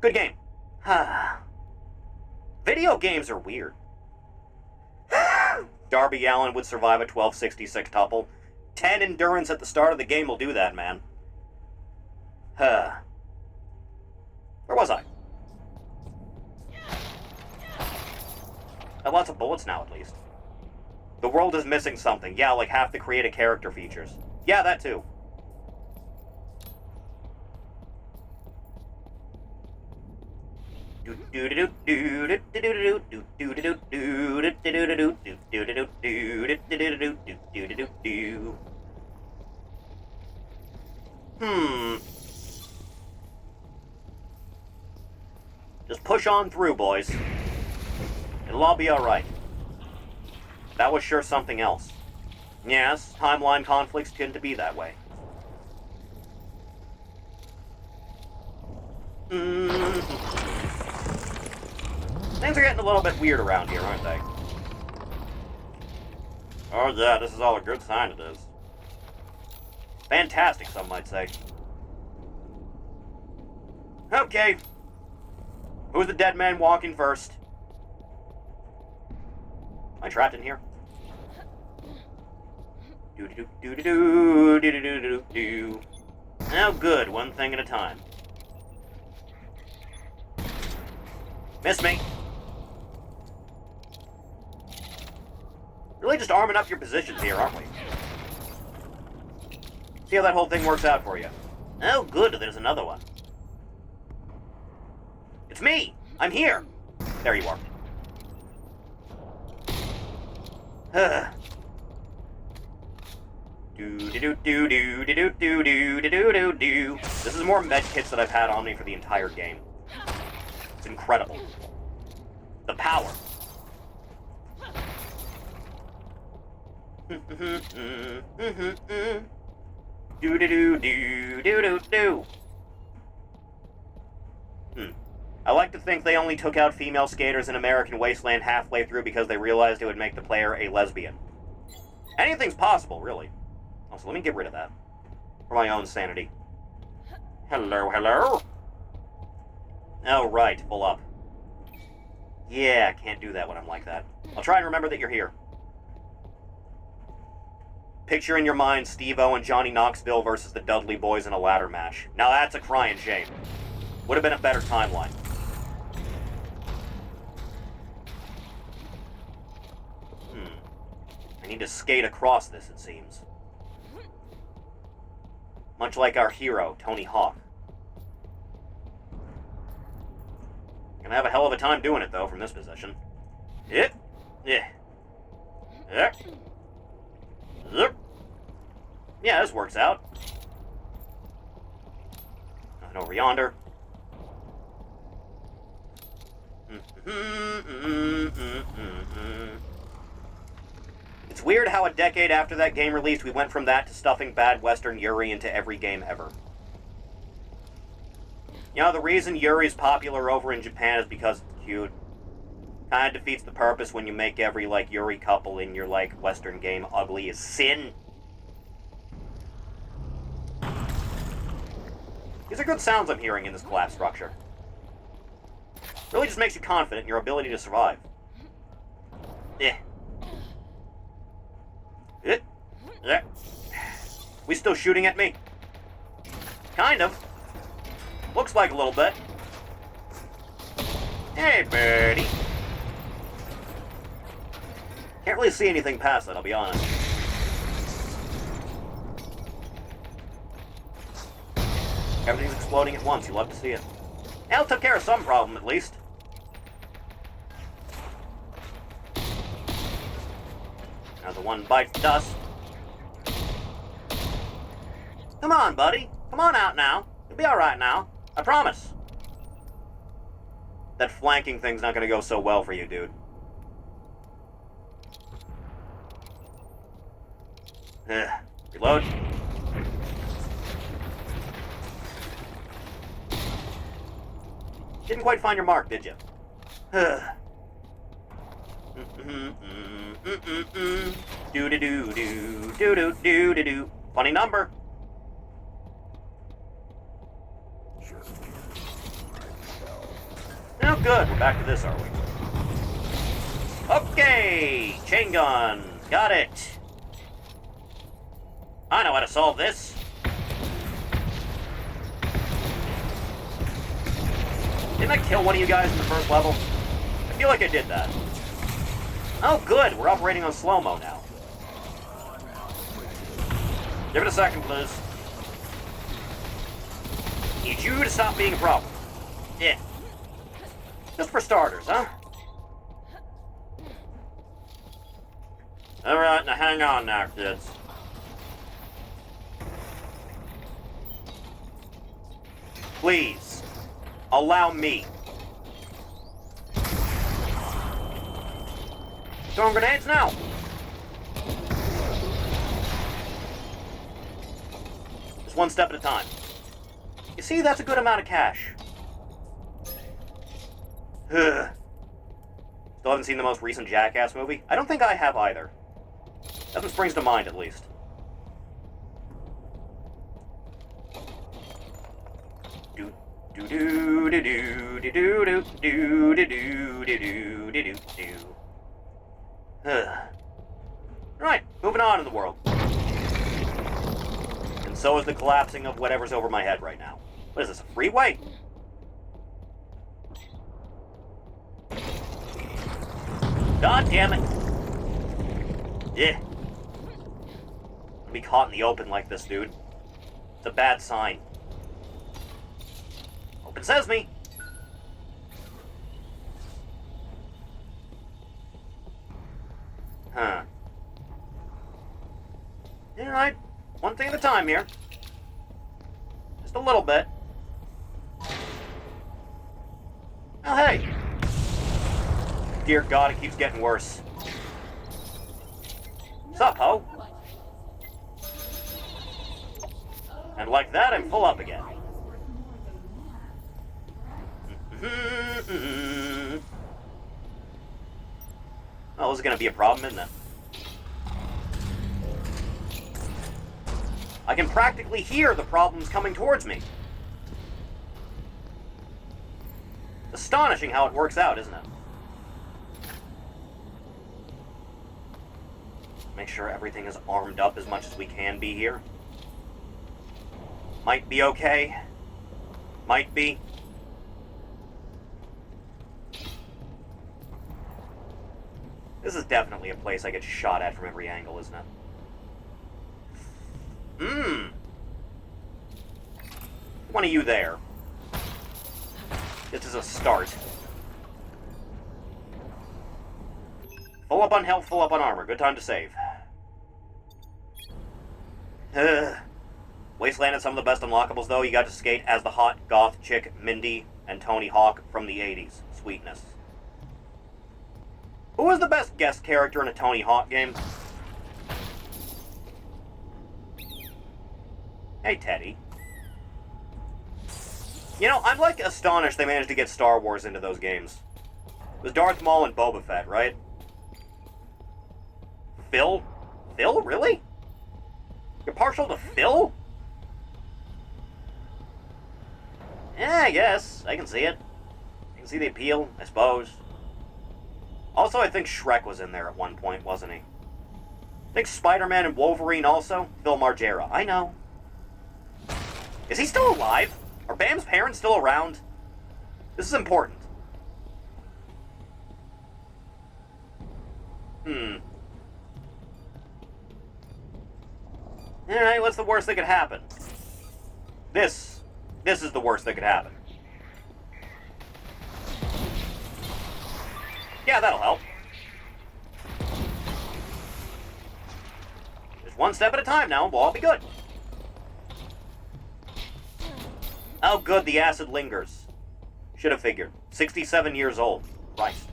Good game. Video games are weird. Darby Allin would survive a 1266 tuple. 10 endurance at the start of the game will do that, man. Where was I? I have lots of bullets now, at least. The world is missing something. Yeah, like half the creative character features. Yeah, that too. Just push on through, boys. It'll all be alright. That was sure something else. Yes, timeline conflicts tend to be that way. Things are getting a little bit weird around here, aren't they? Oh yeah, this is all a good sign, it is. Fantastic, some might say. Okay. Who's the dead man walking first? Am I trapped in here? Do-do-do-do-do-do-do-do-do-do. Oh good, one thing at a time. Miss me. Really just arming up your positions here, aren't we? See how that whole thing works out for you. Oh good, there's another one. It's me! I'm here! There you are. Do-do-do-do-do-do-do-do-do-do-do-do. This is more med kits that I've had on me for the entire game. It's incredible. The power. Do-do-do-do-do-do-do. I like to think they only took out female skaters in American Wasteland halfway through because they realized it would make the player a lesbian. Anything's possible, really. Also, let me get rid of that. For my own sanity. Hello, hello? Oh, right, full up. Yeah, I can't do that when I'm like that. I'll try and remember that you're here. Picture in your mind Steve-O and Johnny Knoxville versus the Dudley Boys in a ladder match. Now that's a crying shame. Would have been a better timeline. I need to skate across this, it seems. Much like our hero, Tony Hawk. Gonna have a hell of a time doing it, though, from this position. Yeah. Yeah, this works out. Nothing over yonder. It's weird how a decade after that game released, we went from that to stuffing bad Western Yuri into every game ever. You know, the reason Yuri's popular over in Japan is because it's cute. Kinda defeats the purpose when you make every, Yuri couple in your, Western game ugly as sin. These are good sounds I'm hearing in this collapse structure. Really just makes you confident in your ability to survive. We still shooting at me? Kind of. Looks like a little bit. Hey, birdie. Can't really see anything past that, I'll be honest. Everything's exploding at once, you love to see it. Hell took care of some problem, at least. Now the one bites the dust. Come on, buddy. Come on out now. You'll be alright now. I promise. That flanking thing's not gonna go so well for you, dude. Reload. Didn't quite find your mark, did you? Do-do-do-do-do-do-do-do-do. Funny number. Now good, we're back to this, are we? Okay, chain gun, got it. I know how to solve this. Didn't I kill one of you guys in the first level? I feel like I did that. Oh good, we're operating on slow-mo now. Give it a second, please. Need you to stop being a problem. Yeah. Just for starters, huh? Alright, now hang on now, kids. Please, allow me. Throwing grenades now. Just one step at a time. You see, that's a good amount of cash. Still haven't seen the most recent Jackass movie? I don't think I have either. Nothing springs to mind, at least. Do do do do do do do do do do do do do do. Right, moving on in the world. And so is the collapsing of whatever's over my head right now. What is this, a freeway? God damn it. Yeah. I'll be caught in the open like this, dude. It's a bad sign. Open sesame. Huh. Alright. One thing at a time here. Just a little bit. Oh, hey. Dear God, it keeps getting worse. Sup, ho? And like that, I'm full up again. Oh, this is gonna be a problem, isn't it? I can practically hear the problems coming towards me. Astonishing how it works out, isn't it? Make sure everything is armed up as much as we can be here. Might be okay. Might be. This is definitely a place I get shot at from every angle, isn't it? One of you there. This is a start. Full up on health, full up on armor. Good time to save. Wasteland had some of the best unlockables, though. You got to skate as the hot goth chick Mindy and Tony Hawk from the 80s. Sweetness. Who was the best guest character in a Tony Hawk game? Hey, Teddy. You know, I'm like astonished they managed to get Star Wars into those games. It was Darth Maul and Boba Fett, right? Phil? Phil? Really? You're partial to Phil? Yeah, I guess. I can see it. I can see the appeal, I suppose. Also, I think Shrek was in there at one point, wasn't he? I think Spider-Man and Wolverine also. Phil Margera. I know. Is he still alive? Are Bam's parents still around? This is important. Alright, what's the worst that could happen? This is the worst that could happen. Yeah, that'll help. Just one step at a time now, we'll all be good. Oh, good, the acid lingers. Should have figured. 67 years old. Christ.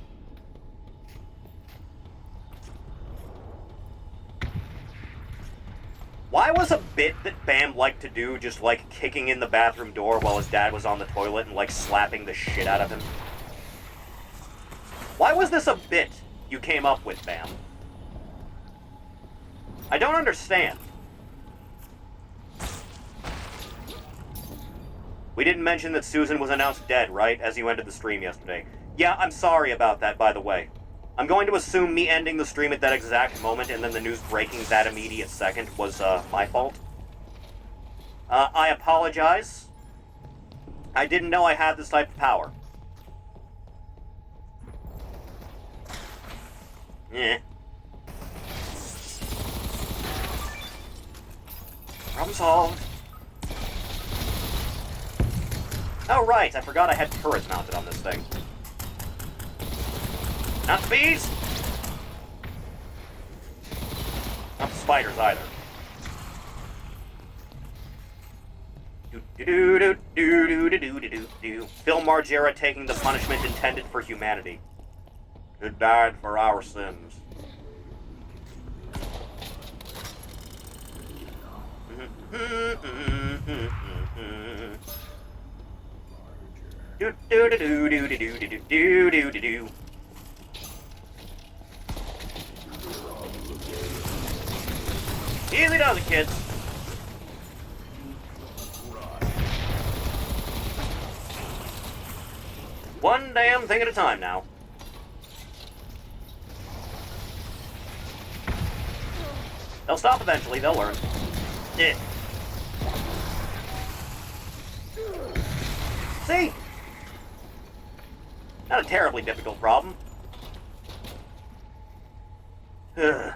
Why was a bit that Bam liked to do just, like, kicking in the bathroom door while his dad was on the toilet and, like, slapping the shit out of him? Why was this a bit you came up with, Bam? I don't understand. We didn't mention that Susan was announced dead, right, as you ended the stream yesterday. Yeah, I'm sorry about that, by the way. I'm going to assume me ending the stream at that exact moment and then the news breaking that immediate second was, my fault. I apologize. I didn't know I had this type of power. Eh. Problem solved. Oh, right, I forgot I had turrets mounted on this thing. Not the bees! Not the spiders, either. Phil Margera taking the punishment intended for humanity. Who died for our sins. Easy does it, kids. One damn thing at a time now. They'll stop eventually, they'll learn. Yeah. See? Not a terribly difficult problem. Ugh.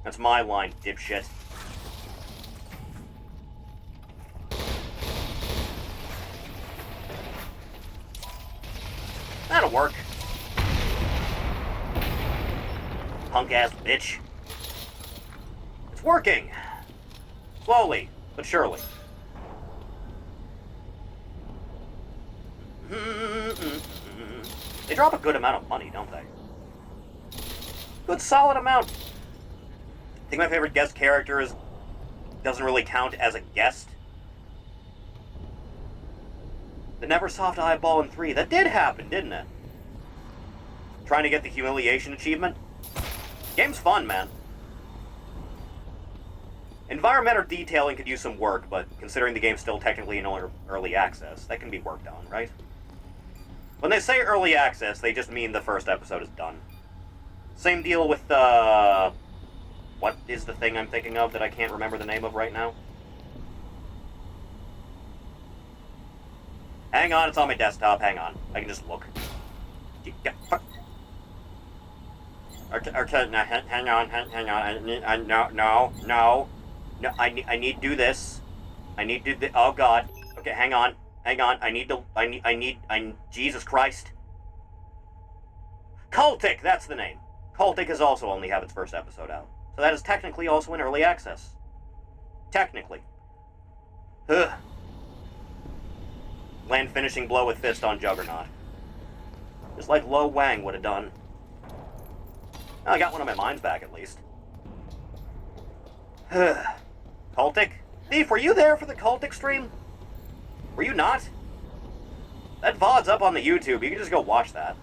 That's my line, dipshit. That'll work. Punk-ass bitch. It's working. Slowly, but surely. They drop a good amount of money, don't they? Good solid amount. I think my favorite guest character doesn't really count as a guest. The Neversoft eyeball in 3. That did happen, didn't it? Trying to get the humiliation achievement. Game's fun, man. Environmental detailing could use some work, but considering the game's still technically in early access, that can be worked on, right? When they say early access, they just mean the first episode is done. Same deal with, what is the thing I'm thinking of that I can't remember the name of right now? Hang on, it's on my desktop, hang on. I can just look. Fuck. Hang on, no, I need to do this. I need to do oh god. Okay, hang on, Jesus Christ. Cultic, that's the name. Cultic has also only have its first episode out. So that is technically also in early access. Technically. Ugh. Land finishing blow with fist on Juggernaut. Just like Lo Wang would have done. I got one of my minds back, at least. Cultic? Thief, were you there for the Cultic stream? Were you not? That VOD's up on the YouTube. You can just go watch that.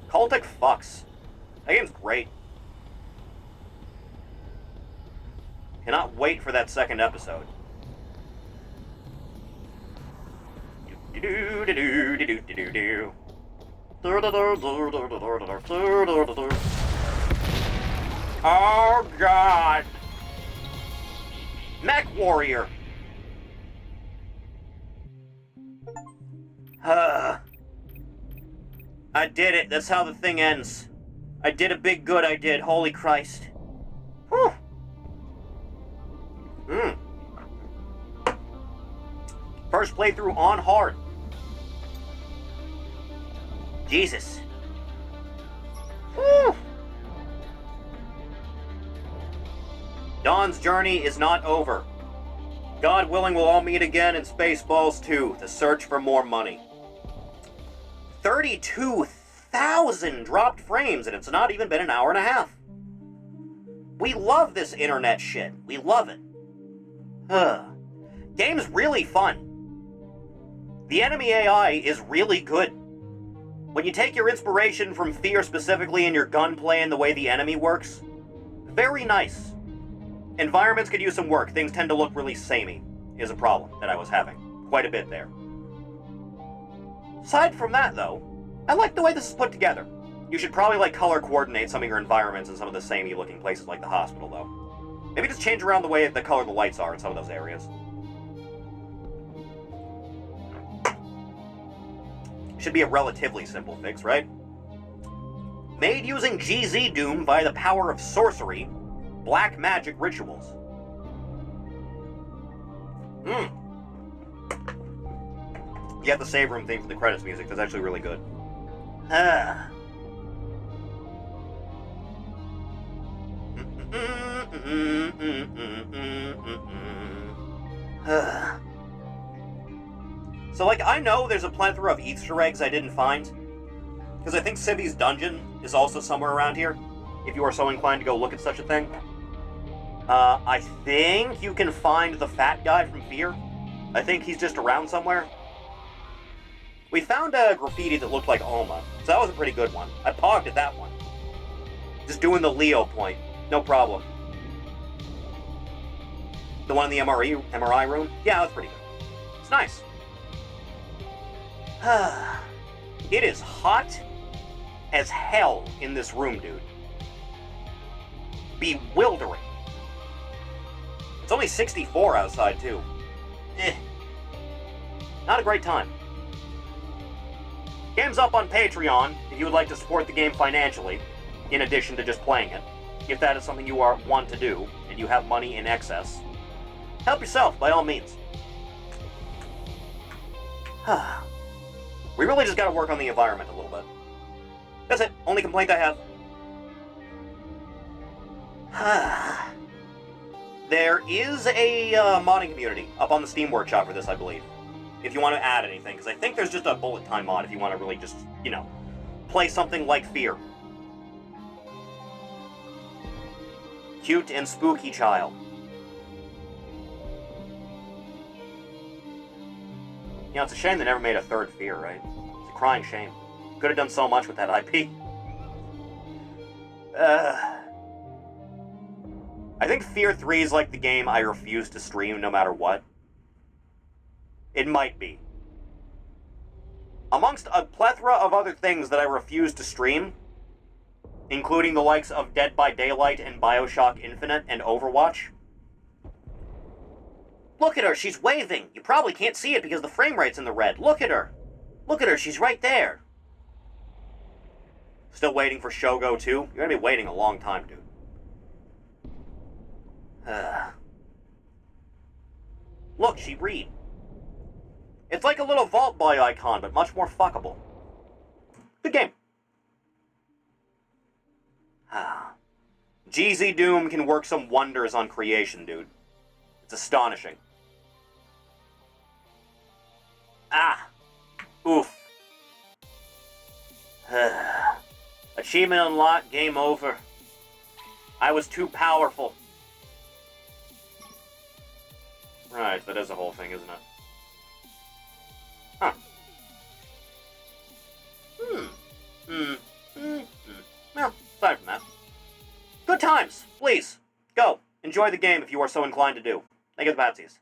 Cultic fucks. That game's great. Cannot wait for that second episode. Oh god! Mech Warrior! I did it. That's how the thing ends. I did a big good, I did. Holy Christ. Whew. First playthrough on hard. Jesus. Whew. Dawn's journey is not over. God willing, we'll all meet again in Spaceballs 2, the search for more money. 32,000 dropped frames, and it's not even been an hour and a half. We love this internet shit. We love it. Game's really fun. The enemy AI is really good. When you take your inspiration from Fear specifically in your gunplay and the way the enemy works, very nice. Environments could use some work. Things tend to look really samey, is a problem that I was having. Quite a bit there. Aside from that, though, I like the way this is put together. You should probably, like, color coordinate some of your environments in some of the samey-looking places like the hospital, though. Maybe just change around the way the color the lights are in some of those areas. Should be a relatively simple fix, right? Made using gzdoom via the power of sorcery, black magic rituals. You have the save room theme for the credits music. That's actually really good. So, like, I know there's a plethora of Easter eggs I didn't find, because I think Sibby's dungeon is also somewhere around here, if you are so inclined to go look at such a thing. I think you can find the fat guy from Fear. I think he's just around somewhere. We found a graffiti that looked like Alma, so that was a pretty good one. I pogged at that one. Just doing the Leo point. No problem. The one in the MRI room? Yeah, that's pretty good. It's nice. It is hot as hell in this room, dude. Bewildering. It's only 64 outside, too. Not a great time. Game's up on Patreon if you would like to support the game financially, in addition to just playing it. If that is something you want to do, and you have money in excess, help yourself, by all means. We really just gotta work on the environment a little bit. That's it. Only complaint I have. There is a modding community up on the Steam Workshop for this, I believe. If you want to add anything, because I think there's just a bullet time mod if you want to really just, you know, play something like Fear. Cute and spooky child. You know, it's a shame they never made a third Fear, right? It's a crying shame. Could have done so much with that IP. I think Fear 3 is like the game I refuse to stream no matter what. It might be. Amongst a plethora of other things that I refuse to stream, including the likes of Dead by Daylight and Bioshock Infinite and Overwatch. Look at her, she's waving. You probably can't see it because the frame rate's in the red. Look at her. Look at her, she's right there. Still waiting for Shogo 2? You're gonna be waiting a long time, dude. Look, she read. It's like a little Vault Boy icon, but much more fuckable. Good game. gzdoom can work some wonders on creation, dude. It's astonishing. Oof. Achievement unlocked, game over. I was too powerful. Right, that is a whole thing, isn't it? Huh. Well, aside from that. Good times. Please, go. Enjoy the game if you are so inclined to do. Thank you, the Batsies.